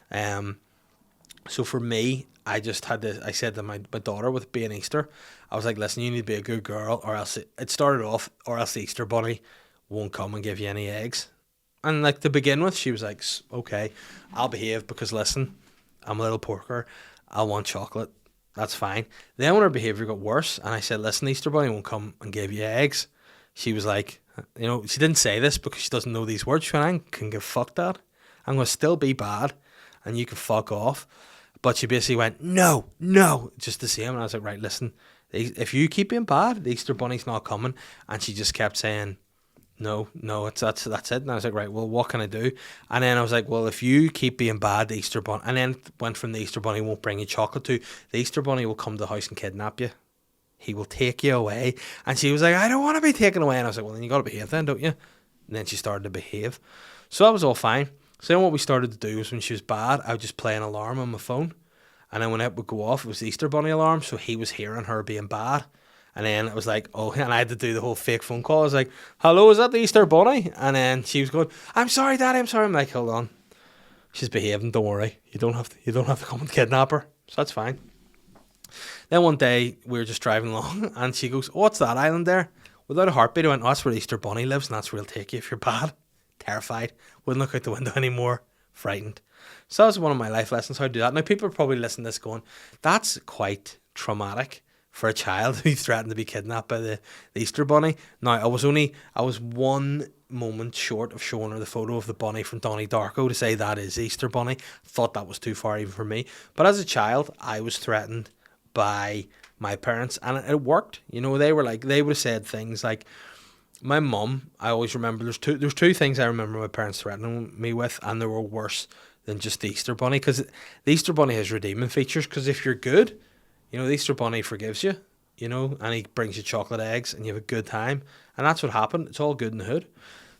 S2: So for me, I said to my daughter with being Easter, I was like, listen, you need to be a good girl, or else it started off, or else the Easter bunny won't come and give you any eggs. And like to begin with, she was like, okay, I'll behave because listen, I'm a little porker, I want chocolate. That's fine. Then when her behaviour got worse, and I said, listen, Easter Bunny won't come and give you eggs, she was like, you know, she didn't say this because she doesn't know these words. She went, I can give fuck that. I'm going to still be bad, and you can fuck off. But she basically went, no, just the same. And I was like, right, listen, if you keep being bad, the Easter Bunny's not coming. And she just kept saying, no, that's it. And I was like, right, well, what can I do? And then I was like, well, if you keep being bad, the Easter Bunny, and then went from the Easter Bunny won't bring you chocolate to the Easter Bunny will come to the house and kidnap you. He will take you away. And she was like, I don't want to be taken away. And I was like, well, then you got to behave then, don't you? And then she started to behave. So that was all fine. So then what we started to do was when she was bad, I would just play an alarm on my phone. And then when it would go off, it was the Easter Bunny alarm. So he was hearing her being bad. And then it was like, oh, and I had to do the whole fake phone call. I was like, hello, is that the Easter Bunny? And then she was going, I'm sorry, Daddy, I'm sorry. I'm like, hold on. She's behaving, don't worry. You don't have to come and kidnap her. So that's fine. Then one day we were just driving along and she goes, oh, what's that island there? Without a heartbeat, I went, oh, that's where the Easter Bunny lives and that's where he'll take you if you're bad. Terrified. Wouldn't look out the window anymore. Frightened. So that was one of my life lessons, how to do that. Now people are probably listening to this going, that's quite traumatic for a child who threatened to be kidnapped by the Easter Bunny. Now, I was one moment short of showing her the photo of the bunny from Donnie Darko to say that is Easter Bunny. Thought that was too far even for me. But as a child, I was threatened by my parents, and it worked. You know, they would have said things like, my mum, I always remember, there's two things I remember my parents threatening me with, and they were worse than just the Easter Bunny, because the Easter Bunny has redeeming features, because if you're good, you know, the Easter Bunny forgives you, you know, and he brings you chocolate eggs and you have a good time. And that's what happened. It's all good in the hood.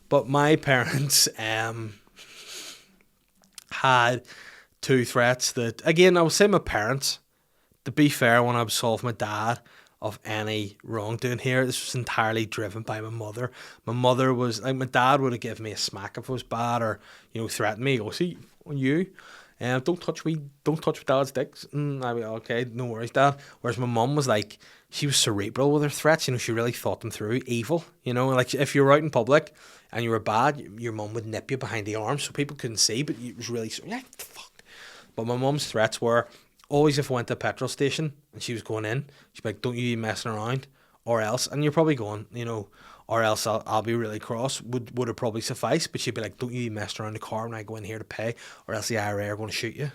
S2: But my parents had two threats that, again, I would say my parents, to be fair, when I absolved my dad of any wrongdoing here, this was entirely driven by my mother. My mother was, like, my dad would have given me a smack if it was bad, or, you know, threatened me, go, see, on you. Don't touch dad's dicks. I'd be okay, no worries, Dad. Whereas my mum was like, she was cerebral with her threats, you know, she really thought them through, evil, you know, like if you were out in public and you were bad, your mum would nip you behind the arm so people couldn't see, but it was really, yeah, fuck. But my mum's threats were, always if I went to a petrol station and she was going in, she'd be like, don't you be messing around, or else, and you're probably going, you know, or else I'll be really cross, would it probably suffice, but she'd be like, don't you mess around the car when I go in here to pay, or else the IRA are going to shoot you.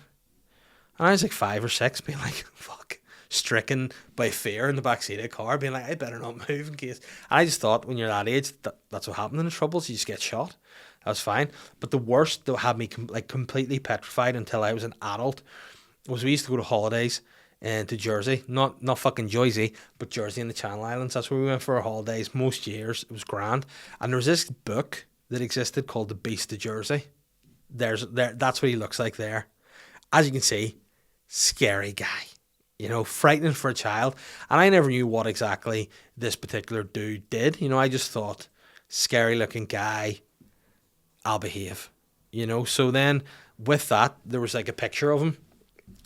S2: And I was like 5 or 6, being like, fuck. stricken by fear in the backseat of a car, being like, I better not move in case. And I just thought when you're that age, that's what happened in the Troubles. You just get shot. That was fine. But the worst that had me completely petrified until I was an adult was we used to go to holidays to Jersey, not fucking Jersey, but Jersey and the Channel Islands. That's where we went for our holidays most years. It was grand. And there was this book that existed called The Beast of Jersey. That's what he looks like there. As you can see, scary guy. You know, frightening for a child. And I never knew what exactly this particular dude did. You know, I just thought, scary looking guy, I'll behave. You know, so then with that, there was like a picture of him.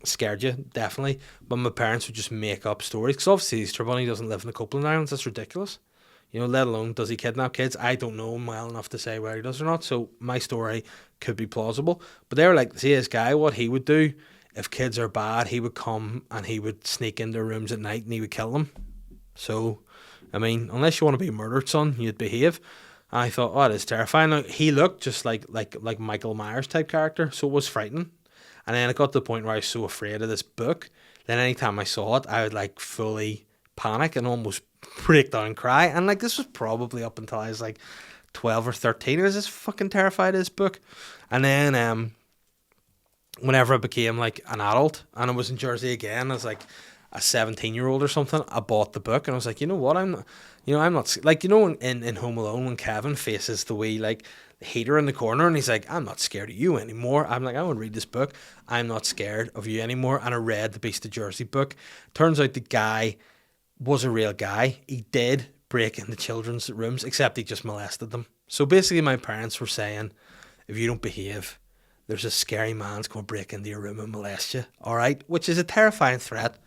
S2: Scared you, definitely. But my parents would just make up stories. Because obviously Easter Bunny doesn't live in the Copeland Islands. That's ridiculous. You know, let alone does he kidnap kids. I don't know him well enough to say whether he does or not. So my story could be plausible. But they were like, see this guy, what he would do if kids are bad, he would come and he would sneak into rooms at night and he would kill them. So, I mean, unless you want to be murdered, son, you'd behave. And I thought, oh, it is terrifying. Now, he looked just like Michael Myers type character. So it was frightening. And then it got to the point where I was so afraid of this book. Then anytime I saw it, I would like fully panic and almost break down and cry. And like this was probably up until I was like 12 or 13. I was just fucking terrified of this book. And then whenever I became like an adult and I was in Jersey again as like a 17-year-old or something, I bought the book and I was like, you know what, I'm not like, you know, in Home Alone when Kevin faces the wee like heater in the corner and he's like, I'm not scared of you anymore. I'm like, I want to read this book. I'm not scared of you anymore. And I read the Beast of Jersey book. Turns out the guy was a real guy. He did break into children's rooms, except he just molested them. So basically my parents were saying, if you don't behave, there's a scary man's going to break into your room and molest you. All right? Which is a terrifying threat.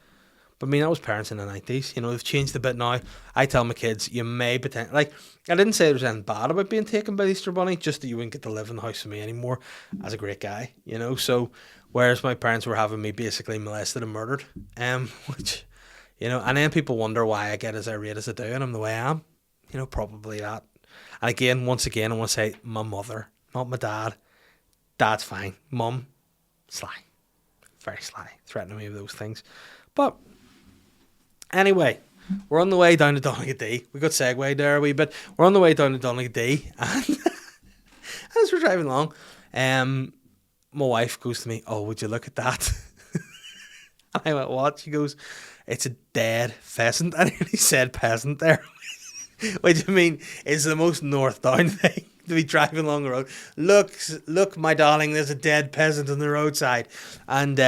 S2: But I mean, that was parents in the 90s. You know, they've changed a bit now. I tell my kids, you may pretend... Like, I didn't say there was anything bad about being taken by the Easter Bunny, just that you wouldn't get to live in the house with me anymore as a great guy, you know? So, whereas my parents were having me basically molested and murdered, which, you know, and then people wonder why I get as irate as I do and I'm the way I am. You know, probably that. And again, once again, I want to say my mother, not my dad. Dad's fine. Mum, sly. Very sly. Threatening me with those things. But... anyway, we're on the way down to Donegal. We got segued there a wee bit. We're on the way down to Donegal, and as we're driving along, my wife goes to me, oh, would you look at that? And I went, what? She goes, it's a dead pheasant. I nearly said peasant there. Which, I mean, is the most north down thing to be driving along the road. Look, my darling, there's a dead peasant on the roadside. And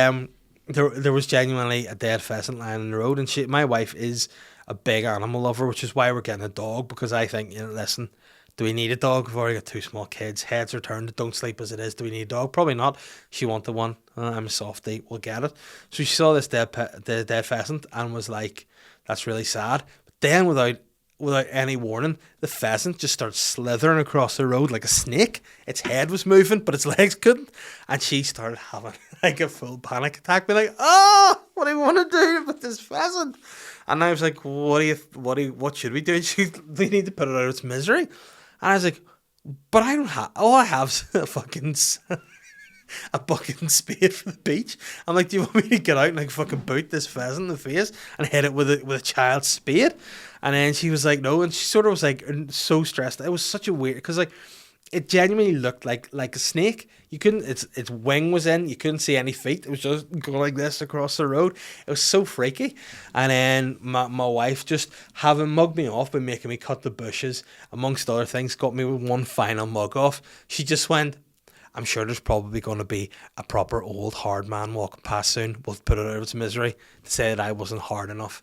S2: there was genuinely a dead pheasant lying in the road, and my wife is a big animal lover, which is why we're getting a dog, because I think, you know, listen, do we need a dog? We've already got two small kids, heads are turned, don't sleep as it is. Do we need a dog? Probably not. She wanted one. I'm a softie, we'll get it. So she saw this dead pheasant and was like, that's really sad. But then without any warning, the pheasant just starts slithering across the road like a snake. Its head was moving, but its legs couldn't. And she started having like a full panic attack, being like, oh, what do you want to do with this pheasant? And I was like, what should we do? We need to put it out of its misery. And I was like, but I don't have, all I have is a fucking a bucket and spade for the beach. I'm like, do you want me to get out and like fucking boot this pheasant in the face and hit it with a child's spade? And then she was like, no, and she sort of was like so stressed. It was such a weird, because like it genuinely looked like a snake. You couldn't, its wing was in, you couldn't see any feet. It was just going like this across the road. It was so freaky. And then my wife, just having mugged me off by making me cut the bushes, amongst other things, got me with one final mug off. She just went, I'm sure there's probably going to be a proper old hard man walking past soon. We'll put it out of its misery to say that I wasn't hard enough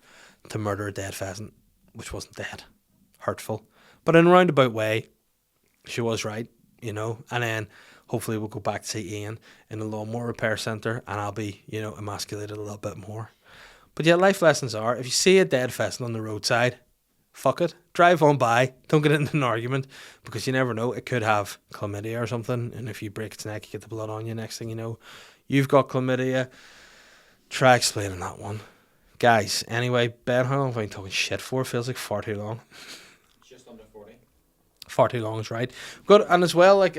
S2: to murder a dead pheasant, which wasn't dead. Hurtful. But in a roundabout way, she was right, you know. And then hopefully we'll go back to see Ian in the lawnmower repair centre and I'll be, you know, emasculated a little bit more. But yeah, life lessons are, if you see a dead pheasant on the roadside, fuck it. Drive on by. Don't get into an argument, because you never know. It could have chlamydia or something. And if you break its neck, you get the blood on you. Next thing you know, you've got chlamydia. Try explaining that one. Guys, anyway, Ben, how long have I been talking shit for? Feels like far too long.
S3: Just under 40.
S2: Far too long is right. Good, and as well, I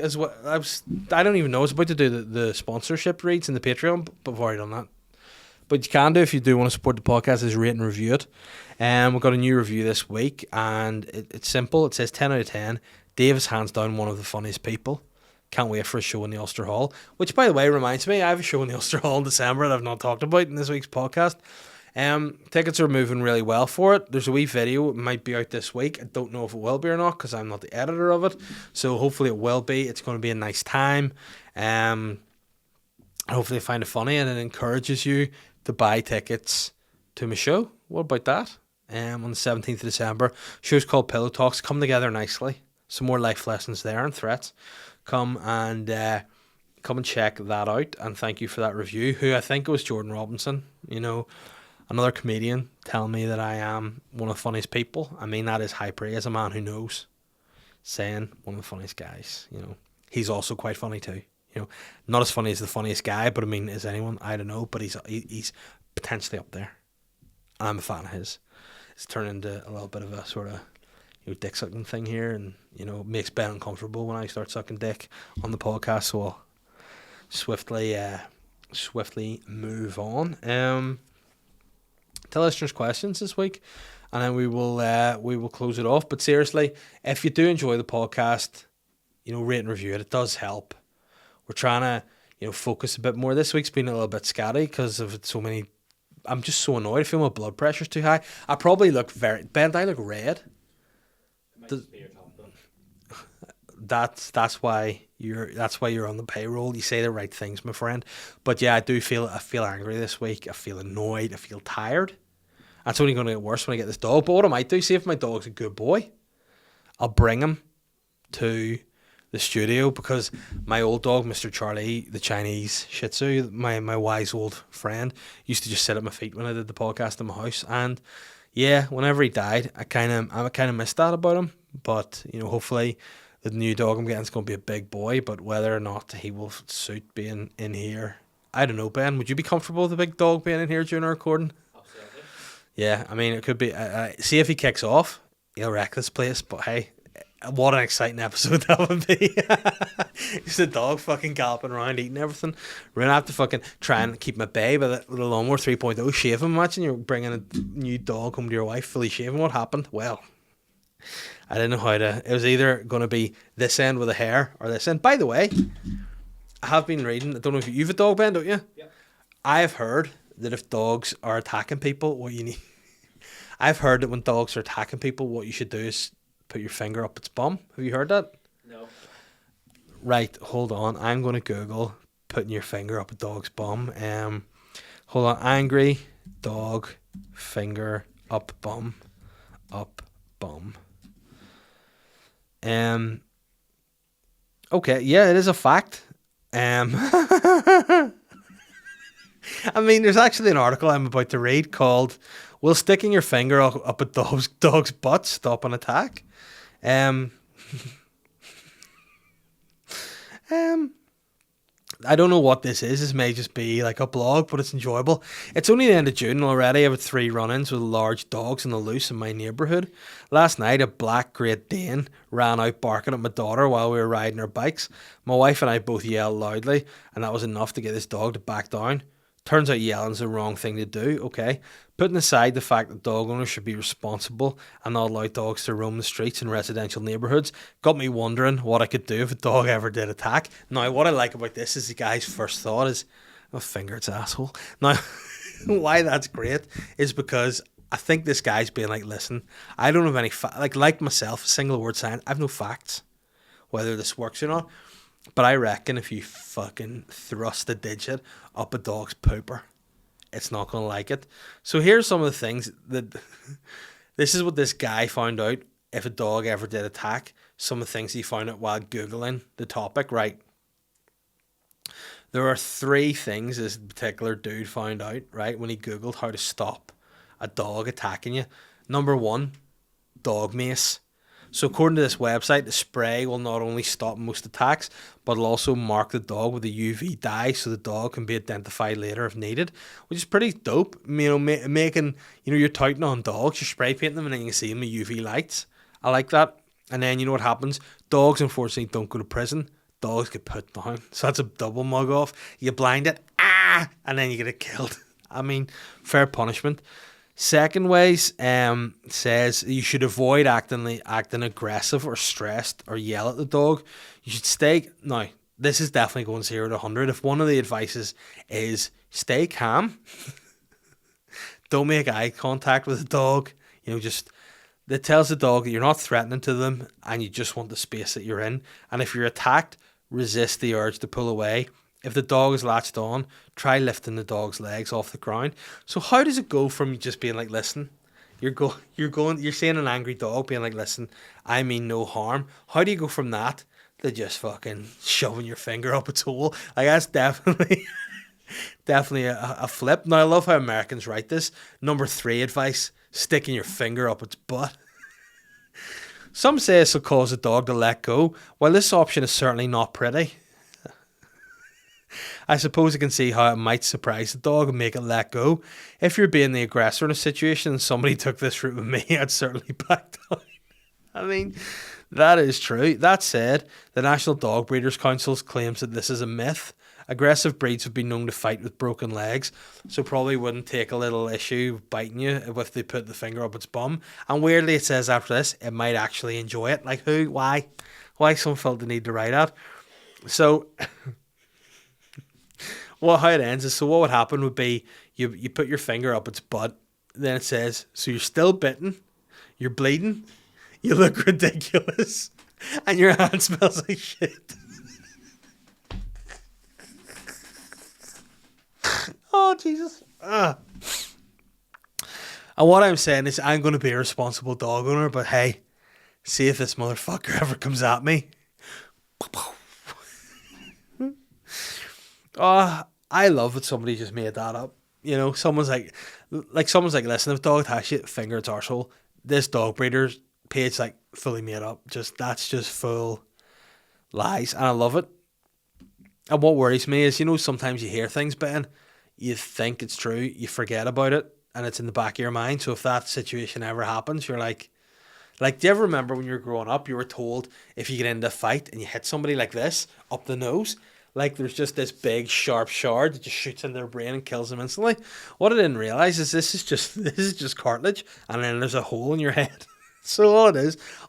S2: don't even know. I was about to do the sponsorship reads in the Patreon, but I've already done that. But you can do, if you do want to support the podcast, is rate and review it. We've got a new review this week, and it's simple. It says 10 out of 10. Dave is hands down one of the funniest people. Can't wait for a show in the Ulster Hall. Which, by the way, reminds me, I have a show in the Ulster Hall in December that I've not talked about in this week's podcast. Tickets are moving really well for it. There's a wee video. It might be out this week. I don't know if it will be or not because I'm not the editor of it. So hopefully it will be. It's going to be a nice time. Hopefully you find it funny and it encourages you to buy tickets to my show. What about that? On the 17th of December. Show's called Pillowtalks. Come together nicely. Some more life lessons there and threats. Come and check that out. And thank you for that review. Who I think it was Jordan Robinson. You know, another comedian telling me that I am one of the funniest people. I mean, that is high praise. A man who knows. Saying one of the funniest guys. You know, he's also quite funny too. You know, not as funny as the funniest guy, but I mean, is anyone? I don't know, but he's potentially up there. And I'm a fan of his. It's turned into a little bit of a sort of, you know, dick sucking thing here, and you know, it makes Ben uncomfortable when I start sucking dick on the podcast. So I'll swiftly move on. To listeners' questions this week, and then we will close it off. But seriously, if you do enjoy the podcast, you know, rate and review it. It does help. We're trying to, you know, focus a bit more. This week's been a little bit scatty because of so many. I'm just so annoyed. I feel my blood pressure's too high. I probably look Ben, I look red.
S3: It might just be your top though.
S2: That's why you're on the payroll. You say the right things, my friend. But yeah, I feel angry this week. I feel annoyed. I feel tired. That's only going to get worse when I get this dog. But what I might do, see if my dog's a good boy, I'll bring him to the studio, because my old dog, Mr. Charlie, the Chinese Shih Tzu, my wise old friend, used to just sit at my feet when I did the podcast in my house. And yeah, whenever he died, I kind of missed that about him. But you know, hopefully the new dog I'm getting is going to be a big boy. But whether or not he will suit being in here, I don't know. Ben, would you be comfortable with a big dog being in here during our recording?
S3: Absolutely.
S2: Yeah, I mean, it could be. See if he kicks off, he'll wreck this place. But hey, what an exciting episode that would be. Just a dog fucking galloping around eating everything. We're going to have to fucking try and keep my Bebe with a lawnmower 3.0 shave him. Imagine you're bringing a new dog home to your wife fully shaven. What happened? Well, I didn't know how to. It was either going to be this end with a hair or this end. By the way, I have been reading. I don't know if you've a dog, Ben, don't you?
S3: Yeah.
S2: I've heard that if dogs are attacking people, what you need. I've heard that when dogs are attacking people, what you should do is put your finger up its bum. Have you heard that?
S3: No.
S2: Right, hold on. I'm going to Google putting your finger up a dog's bum. Hold on. Angry dog finger up bum. Up bum. Okay, yeah, it is a fact. I mean, there's actually an article I'm about to read called "Will Sticking Your Finger Up a Dog's Butt Stop an Attack?" I don't know what this is. This may just be like a blog, but it's enjoyable. It's only the end of June and already I've had 3 run-ins with large dogs on the loose in my neighbourhood. Last night, a black Great Dane ran out barking at my daughter while we were riding our bikes. My wife and I both yelled loudly, and that was enough to get this dog to back down. Turns out yelling's the wrong thing to do, okay? Putting aside the fact that dog owners should be responsible and not allow dogs to roam the streets in residential neighbourhoods, got me wondering what I could do if a dog ever did attack. Now, what I like about this is the guy's first thought is, oh, finger its asshole. Now, why that's great is because I think this guy's being like, listen, I don't have any, like myself, single word sign, I have no facts, whether this works or not. But I reckon if you fucking thrust a digit up a dog's pooper, it's not going to like it. So here's some of the things that... This is what this guy found out if a dog ever did attack. Some of the things he found out while Googling the topic, right? There are 3 things this particular dude found out, right, when he Googled how to stop a dog attacking you. Number 1, dog mace. So according to this website, the spray will not only stop most attacks, but it'll also mark the dog with a UV dye so the dog can be identified later if needed, which is pretty dope. You know, making, you know, you're touting on dogs, you spray paint them and then you can see them with UV lights. I like that. And then you know what happens? Dogs, unfortunately, don't go to prison. Dogs get put down. So that's a double mug off. You blind it, and then you get it killed. I mean, fair punishment. Second ways, says you should avoid acting aggressive or stressed or yell at the dog. You should stay. Now, this is definitely going 0 to 100. If one of the advices is stay calm, don't make eye contact with the dog. Just that tells the dog that you're not threatening to them and you just want the space that you're in. And if you're attacked, resist the urge to pull away. If the dog is latched on, try lifting the dog's legs off the ground. So how does it go from just being like, listen, you're seeing an angry dog being like, listen, I mean no harm. How do you go from that to just fucking shoving your finger up its hole? Like, that's definitely a flip. Now, I love how Americans write this. Number 3 advice, sticking your finger up its butt. Some say this will cause a dog to let go. While this option is certainly not pretty, I suppose I can see how it might surprise the dog and make it let go. If you're being the aggressor in a situation and somebody took this route with me, I'd certainly back down. I mean, that is true. That said, the National Dog Breeders Council claims that this is a myth. Aggressive breeds have been known to fight with broken legs, so probably wouldn't take a little issue biting you if they put the finger up its bum. And weirdly, it says after this, it might actually enjoy it. Like, who? Why? Why some felt the need to write that? So, how it ends is, so what would happen would be you put your finger up its butt, then it says, so you're still bitten, you're bleeding, you look ridiculous, and your hand smells like shit. Oh, Jesus. And what I'm saying is I'm going to be a responsible dog owner, but hey, see if this motherfucker ever comes at me. I love that somebody just made that up. Someone's like, listen, if dog attacks you, finger its arsehole. This dog breeder's page, like, fully made up. That's just full lies, and I love it. And what worries me is, sometimes you hear things, Ben, you think it's true, you forget about it, and it's in the back of your mind. So if that situation ever happens, you're like, do you ever remember when you were growing up, you were told if you get into a fight and you hit somebody like this, up the nose, like there's just this big sharp shard that just shoots in their brain and kills them instantly? What I didn't realise is this is just cartilage, and then there's a hole in your head. So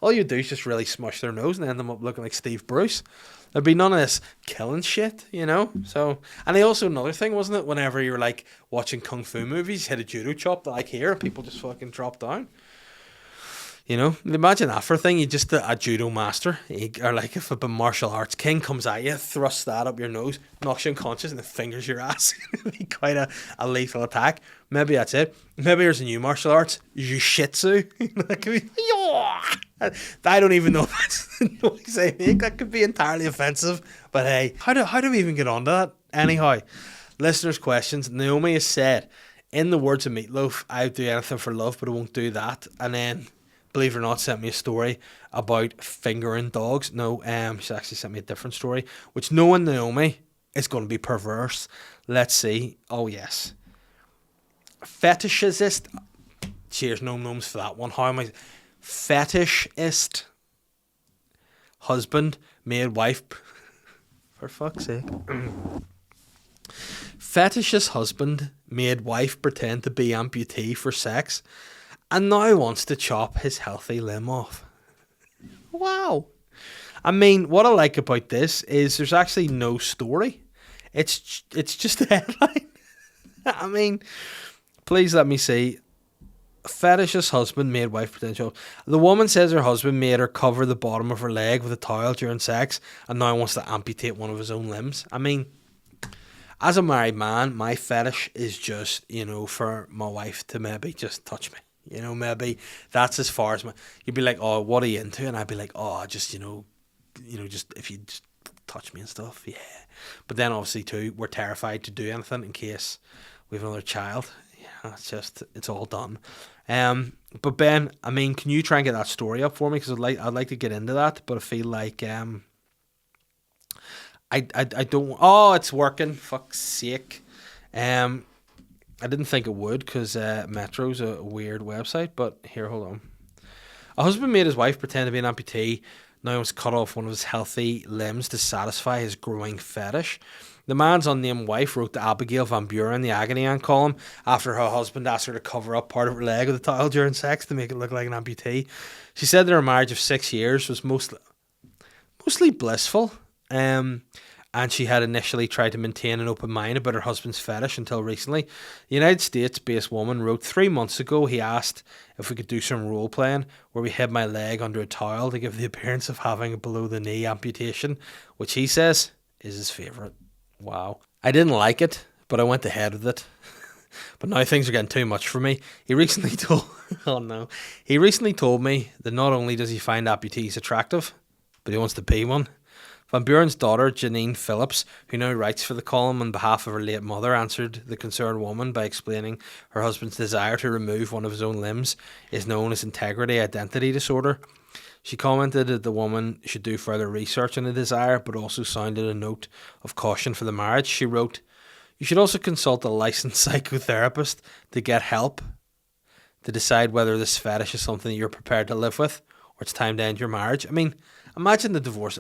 S2: all you do is just really smush their nose and end them up looking like Steve Bruce. There'd be none of this killing shit, So, and also another thing, wasn't it? Whenever you're like watching kung fu movies, you hit a judo chop, like here, and people just fucking drop down. Imagine that for a thing. You just a judo master, or like if a martial arts king comes at you, thrusts that up your nose, knocks you unconscious, and then fingers your ass. It'd be quite a lethal attack. Maybe that's it. Maybe there's a new martial arts, jiu-jitsu. That could be. I don't even know if that's the noise I make. That could be entirely offensive. But hey, how do we even get onto that? Anyhow, listeners' questions. Naomi has said, in the words of Meatloaf, I'd do anything for love, but I won't do that. And then, believe it or not, sent me a story about fingering dogs. No, she actually sent me a different story, which knowing Naomi is going to be perverse. Let's see. Oh, yes. Fetishist. Cheers, no gnomes for that one. How am I? Fetishist. Husband, made wife. For fuck's sake. Fetishist husband made wife pretend to be amputee for sex, and now wants to chop his healthy limb off. Wow. I mean, what I like about this is there's actually no story. It's just a headline. I mean, please let me see. Fetishist husband made wife potential. The woman says her husband made her cover the bottom of her leg with a towel during sex and now wants to amputate one of his own limbs. I mean, as a married man, my fetish is just, for my wife to maybe just touch me. Maybe that's as far as you'd be like, oh, what are you into? And I'd be like, oh, just, just if you just touch me and stuff, yeah. But then obviously too, we're terrified to do anything in case we have another child. Yeah, it's all done. But Ben, I mean, can you try and get that story up for me? Because I'd like to get into that, but I feel like I don't. Oh, it's working. Fuck's sake. I didn't think it would because Metro's a weird website. But here, hold on. A husband made his wife pretend to be an amputee. now wants to cut off one of his healthy limbs to satisfy his growing fetish. The man's unnamed wife wrote to Abigail Van Buren in the Agony Aunt column after her husband asked her to cover up part of her leg with a towel during sex to make it look like an amputee. She said that her marriage of 6 years was mostly blissful, and she had initially tried to maintain an open mind about her husband's fetish until recently. The United States-based woman wrote, 3 months ago he asked if we could do some role playing where we hid my leg under a towel to give the appearance of having a below the knee amputation, which he says is his favourite. Wow. I didn't like it, but I went ahead with it. But now things are getting too much for me. He recently told me that not only does he find amputees attractive, but he wants to be one. Van Buren's daughter, Janine Phillips, who now writes for the column on behalf of her late mother, answered the concerned woman by explaining her husband's desire to remove one of his own limbs is known as integrity identity disorder. She commented that the woman should do further research on the desire, but also sounded a note of caution for the marriage. She wrote, "You should also consult a licensed psychotherapist to get help to decide whether this fetish is something that you're prepared to live with or it's time to end your marriage." I mean, imagine the divorce.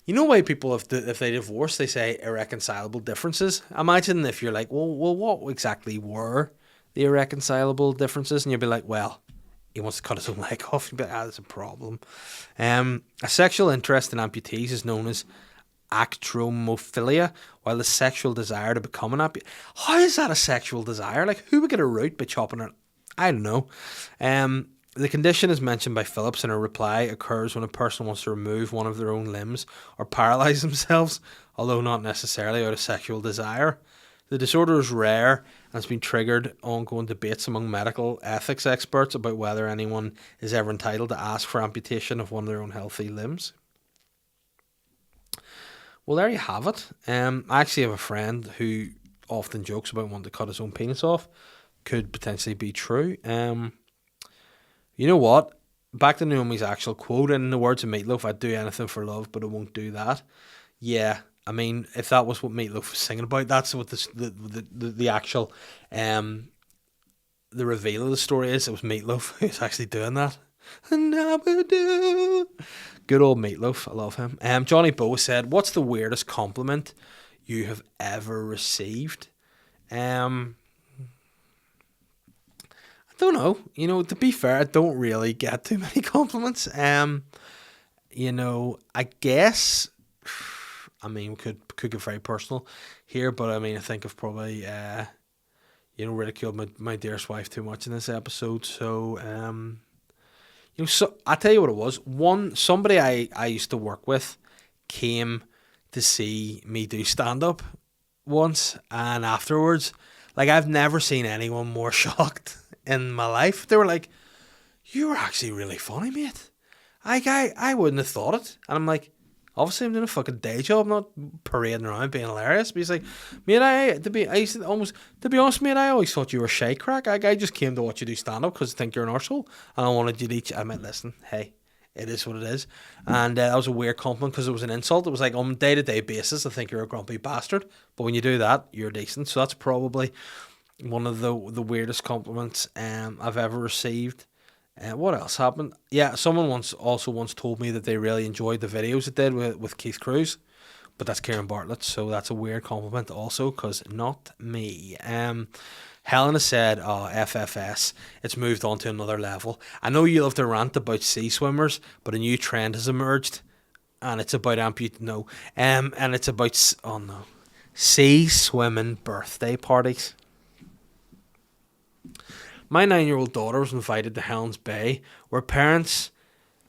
S2: You know why people, if they divorce, they say irreconcilable differences? Imagine if you're like, well, what exactly were the irreconcilable differences? And you'd be like, well, he wants to cut his own leg off. You'd be like, that's a problem. A sexual interest in amputees is known as actromophilia, while the sexual desire to become an amputee. How is that a sexual desire? Like, who would get a root by chopping it? I don't know. The condition, as mentioned by Phillips in her reply, occurs when a person wants to remove one of their own limbs or paralyze themselves, although not necessarily out of sexual desire. The disorder is rare and has been triggered ongoing debates among medical ethics experts about whether anyone is ever entitled to ask for amputation of one of their own healthy limbs. Well, there you have it. I actually have a friend who often jokes about wanting to cut his own penis off. Could potentially be true. You know what? Back to Naomi's actual quote, in the words of Meatloaf, I'd do anything for love, but I won't do that. Yeah, I mean, if that was what Meatloaf was singing about, that's what the actual the reveal of the story is. It was Meatloaf who's actually doing that. And I will do. Good old Meatloaf, I love him. Johnny Bow said, "What's the weirdest compliment you have ever received?" I don't know. You know, to be fair, I don't really get too many compliments. You know, I guess, I mean, we could get very personal here, but I mean, I think I've probably, ridiculed my dearest wife too much in this episode. So, so I'll tell you what it was. Somebody I used to work with came to see me do stand-up once, and afterwards, like, I've never seen anyone more shocked in my life. They were like, "You were actually really funny, mate. I wouldn't have thought it." And I'm like, obviously I'm doing a fucking day job, not parading around being hilarious. But he's like, "Mate, to be honest, mate, I always thought you were shy crack. I just came to watch you do stand up because I think you're an arsehole, and I wanted you to each." I meant, listen, hey, it is what it is. And that was a weird compliment because it was an insult. It was like, on a day-to-day basis, I think you're a grumpy bastard, but when you do that, you're decent. So that's probably one of the weirdest compliments I've ever received. What else happened? Yeah, someone once told me that they really enjoyed the videos it did with Keith Cruz, but that's Kieran Bartlett, so that's a weird compliment also, because not me. Helena said, FFS, it's moved on to another level. I know you love to rant about sea swimmers, but a new trend has emerged, and it's about and it's about, sea swimming birthday parties. My 9-year-old daughter was invited to Helen's Bay, where parents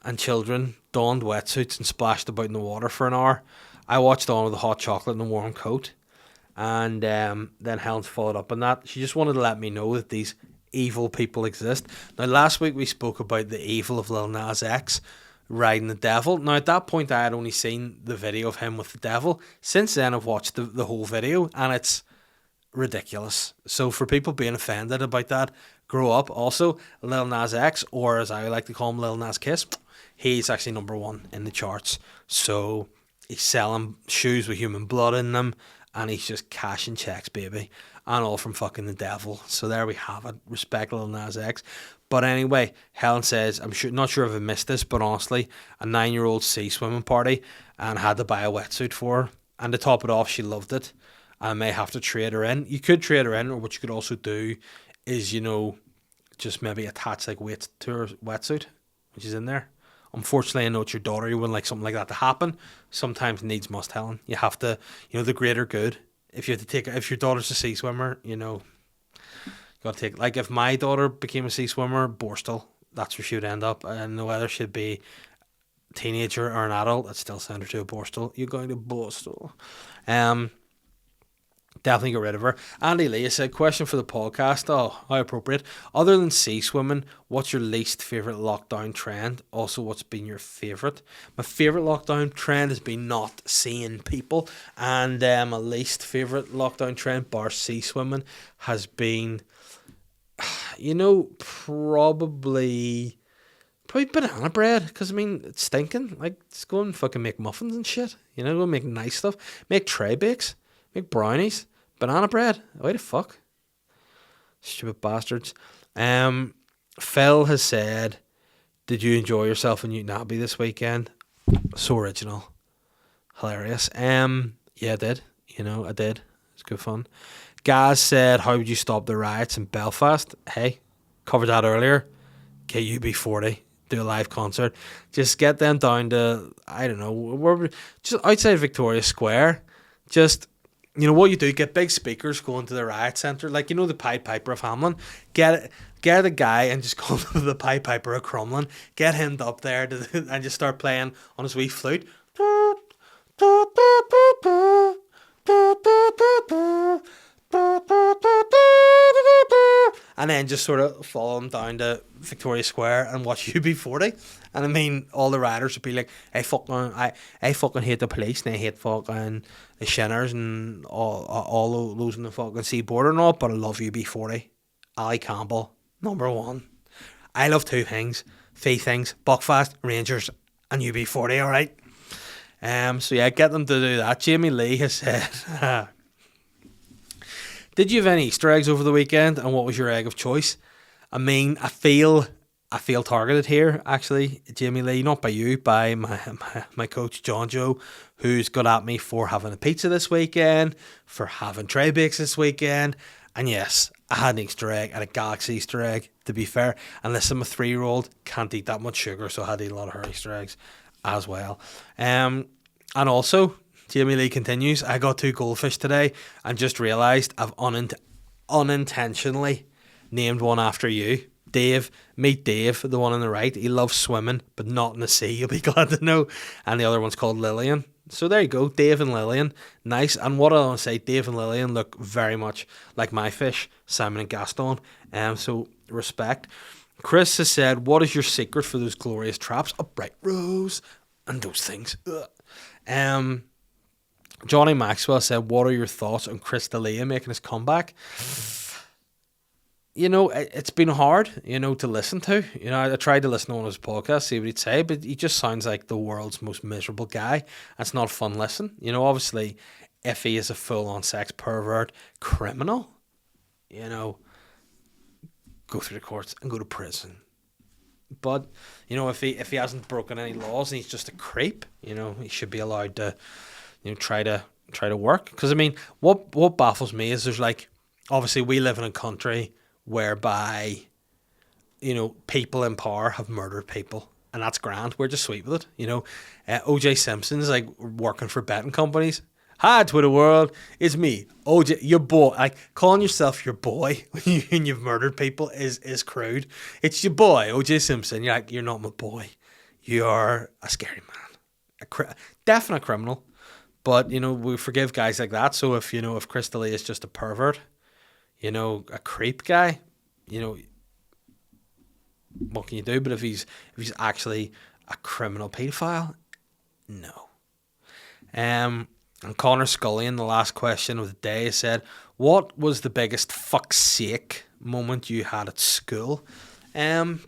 S2: and children donned wetsuits and splashed about in the water for an hour. I watched on with a hot chocolate and a warm coat, and then Helen's followed up on that. She just wanted to let me know that these evil people exist. Now, last week we spoke about the evil of Lil Nas X riding the devil. Now, at that point, I had only seen the video of him with the devil. Since then, I've watched the whole video, and it's ridiculous. So for people being offended about that, grow up. Also, Lil Nas X, or as I like to call him, Lil Nas Kiss, he's actually number one in the charts. So he's selling shoes with human blood in them, and he's just cashing checks, baby, and all from fucking the devil. So there we have it. Respect Lil Nas X. But anyway, Helen says, not sure if I missed this, but honestly, a 9-year-old sea swimming party and had to buy a wetsuit for her. And to top it off, she loved it. I may have to trade her in. You could trade her in, or what you could also do is, just maybe attach like weights to her wetsuit, which is in there. Unfortunately, I know it's your daughter. You wouldn't like something like that to happen. Sometimes needs must, Helen. You have to, the greater good. If you have to if your daughter's a sea swimmer, you got to take, like if my daughter became a sea swimmer, Borstal, that's where she would end up. And whether she'd be a teenager or an adult, I'd still send her to a Borstal. You're going to Borstal. Definitely get rid of her. Andy Lee said, question for the podcast. Oh, how appropriate. Other than sea swimming, what's your least favourite lockdown trend? Also, what's been your favourite? My favourite lockdown trend has been not seeing people. And my least favourite lockdown trend, bar sea swimming, has been, probably banana bread. Because, it's stinking. Like, just go and fucking make muffins and shit. Go make nice stuff. Make tray bakes. Make brownies. Banana bread. Why the fuck? Stupid bastards. Phil has said, did you enjoy yourself in Newton Abbey this weekend? So original. Hilarious. Yeah, I did. I did. It's good fun. Gaz said, how would you stop the riots in Belfast? Hey, covered that earlier. Get UB40. Do a live concert. Just get them down to, I don't know, just outside Victoria Square. Just... what you do, get big speakers going to the riot centre, like the Pied Piper of Hamelin. Get a guy and just call him the Pied Piper of Crumlin. Get him up there and just start playing on his wee flute. And then just sort of follow him down to Victoria Square and watch UB40. And all the riders would be like, I fucking hate the police and I hate fucking the Shinners and all those in the fucking sea border and all, but I love UB40. Ali Campbell, number one. I love three things, Buckfast, Rangers, and UB40, alright? So yeah, get them to do that. Jamie Lee has said, did you have any Easter eggs over the weekend, and what was your egg of choice? I feel targeted here, actually, Jamie Lee, not by you, by my coach John Joe, who's got at me for having a pizza this weekend, for having tray bakes this weekend, and yes, I had an Easter egg and a Galaxy Easter egg, to be fair, and listen, my 3-year-old can't eat that much sugar, so I had to eat a lot of her Easter eggs as well. And also, Jamie Lee continues, I got 2 goldfish today and just realised I've unintentionally named one after you. Dave, meet Dave, the one on the right. He loves swimming, but not in the sea, you'll be glad to know. And the other one's called Lillian. So there you go, Dave and Lillian. Nice. And what I want to say, Dave and Lillian look very much like my fish, Simon and Gaston. So respect. Chris has said, what is your secret for those glorious traps? A bright rose and those things. Ugh. Johnny Maxwell said, what are your thoughts on Chris D'Elia making his comeback? It's been hard, to listen to. I tried to listen to one of his podcasts, see what he'd say, but he just sounds like the world's most miserable guy. That's not a fun listen. Obviously, if he is a full-on sex pervert criminal, go through the courts and go to prison. But, if he hasn't broken any laws and he's just a creep, he should be allowed to, try to work. Because, what baffles me is there's obviously we live in a country whereby, people in power have murdered people, and that's grand. We're just sweet with it, OJ Simpson's working for betting companies. Hi, Twitter world, it's me, OJ, your boy. Calling yourself your boy when you've murdered people is crude. It's your boy, OJ Simpson. You're not my boy. You're a scary man, definite criminal. But we forgive guys like that. So if Chris D'Elia is just a pervert, a creep guy, what can you do? But if he's actually a criminal paedophile, no. And Connor Scullion, the last question of the day, said, what was the biggest fuck's sake moment you had at school? There's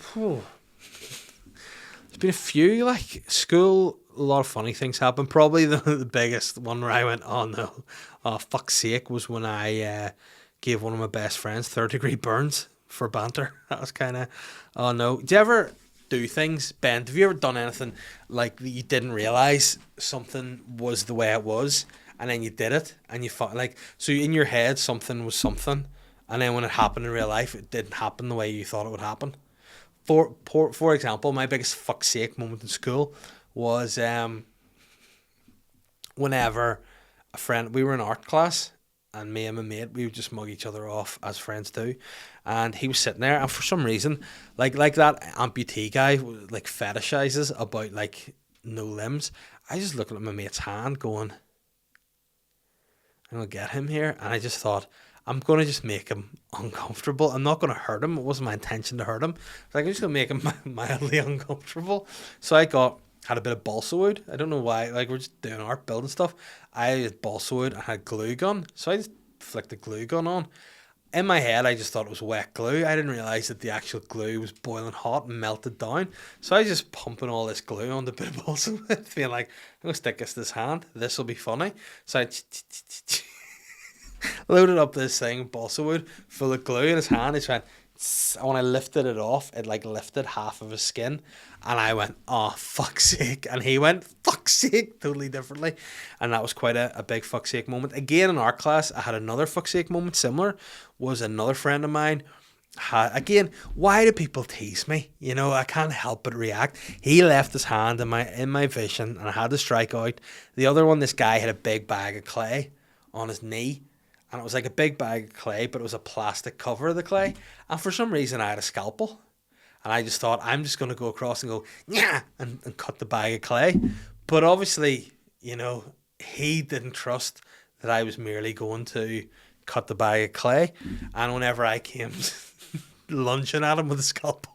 S2: been a few, school, a lot of funny things happen. Probably the biggest one where I went, oh no, fuck's sake, was when I gave one of my best friends 3rd-degree burns for banter. That was kind of, oh no. Do you ever do things, Ben? Have you ever done anything like that you didn't realize something was the way it was, and then you did it, and you thought like, so in your head something was something, and then when it happened in real life, it didn't happen the way you thought it would happen. For example, my biggest fuck's sake moment in school was whenever a friend, we were in art class, and me and my mate, we would just mug each other off as friends do, and he was sitting there, and for some reason, like that amputee guy like fetishizes about like no limbs. I just looking at my mate's hand going, I'm gonna get him here, and I just thought, I'm gonna just make him uncomfortable. I'm not gonna hurt him. It wasn't my intention to hurt him. Like, I'm just gonna make him mildly uncomfortable. So I had a bit of balsa wood. I don't know why. Like, we're just doing art, building stuff. I had balsa wood and had glue gun. So I just flicked the glue gun on. In my head, I just thought it was wet glue. I didn't realise that the actual glue was boiling hot and melted down. So I was just pumping all this glue on the bit of balsa wood, being like, I'm going to stick this to his hand. This will be funny. So I loaded up this thing, balsa wood, full of glue in his hand. He went, and when I lifted it off, it like lifted half of his skin, and I went, oh fuck's sake, and he went, fuck's sake, totally differently. And that was quite a big fuck's sake moment. Again, in art class, I had another fuck's sake moment similar. Was another friend of mine again, why do people tease me? You know, I can't help but react. He left his hand in my vision, and I had to strike out. The other one, this guy had a big bag of clay on his knee, and it was like a big bag of clay, but it was a plastic cover of the clay. And for some reason, I had a scalpel. And I just thought, I'm just going to go across and go, yeah, and cut the bag of clay. But obviously, you know, he didn't trust that I was merely going to cut the bag of clay. And whenever I came lunging at him with a scalpel,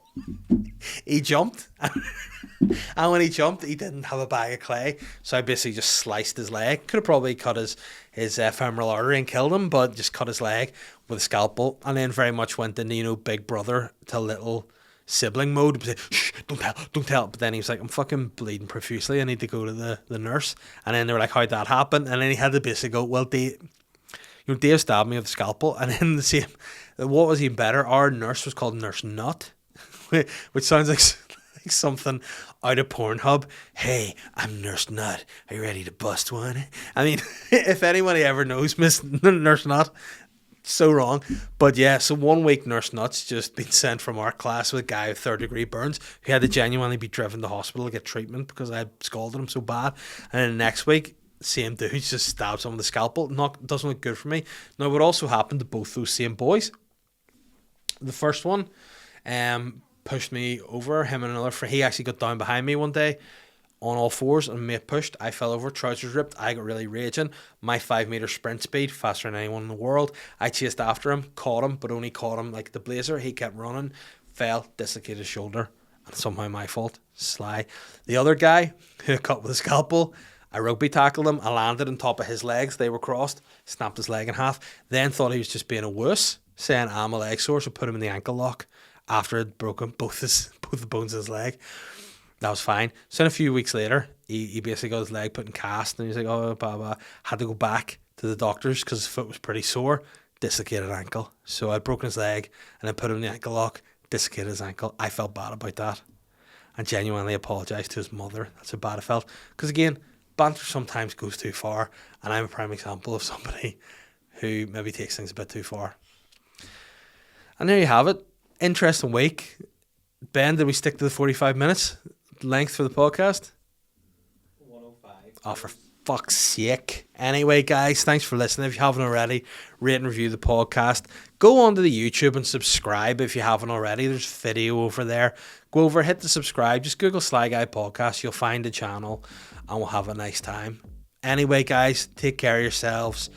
S2: he jumped. And when he jumped, he didn't have a bag of clay. So I basically just sliced his leg. Could have probably cut his femoral artery and killed him, but just cut his leg with a scalpel. And then very much went into, you know, big brother to little sibling mode. Say, shh, don't tell. But then he was like, I'm fucking bleeding profusely. I need to go to the nurse. And then they were like, how'd that happen? And then he had to basically go, well, Dave stabbed me with a scalpel. And then the same, what was even better, our nurse was called Nurse Nut, which sounds like something out of Pornhub. Hey, I'm Nurse Nut. Are you ready to bust one? I mean, if anybody ever knows Miss Nurse Nut, so wrong. But yeah, so 1 week Nurse Nut's just been sent from art class with a guy with 3rd-degree burns who had to genuinely be driven to hospital to get treatment because I had scalded him so bad. And then next week, same dude just stabs him with a scalpel. Doesn't look good for me. Now, what also happened to both those same boys, the first one pushed me over, him and another friend. He actually got down behind me one day on all fours and mate pushed. I fell over, trousers ripped. I got really raging. My 5 meter sprint speed, faster than anyone in the world. I chased after him, caught him, but only caught him like the blazer. He kept running, fell, dislocated his shoulder, and somehow my fault. SLY. The other guy who I cut with a scalpel, I rugby tackled him. I landed on top of his legs. They were crossed, snapped his leg in half. Then thought he was just being a wuss, saying I'm a leg sore, so put him in the ankle lock after it broken both the bones of his leg. That was fine. So then a few weeks later, he basically got his leg put in cast, and he's like, oh, blah, blah. Had to go back to the doctors because his foot was pretty sore. Dislocated ankle. So I'd broken his leg and I put him in the ankle lock, dislocated his ankle. I felt bad about that and genuinely apologised to his mother. That's how bad I felt. Because again, banter sometimes goes too far, and I'm a prime example of somebody who maybe takes things a bit too far. And there you have it. Interesting week. Ben, did we stick to the 45 minutes length for the podcast?
S3: 105.
S2: Oh, for fuck's sake. Anyway, guys, thanks for listening. If you haven't already, rate and review the podcast. Go onto the YouTube and subscribe if you haven't already. There's video over there. Go over, hit the subscribe. Just Google Sly Guy Podcast. You'll find the channel, and we'll have a nice time. Anyway, guys, take care of yourselves.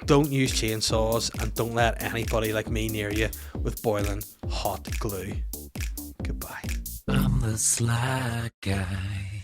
S2: Don't use chainsaws, and don't let anybody like me near you with boiling hot glue. Goodbye.
S1: I'm the sly guy.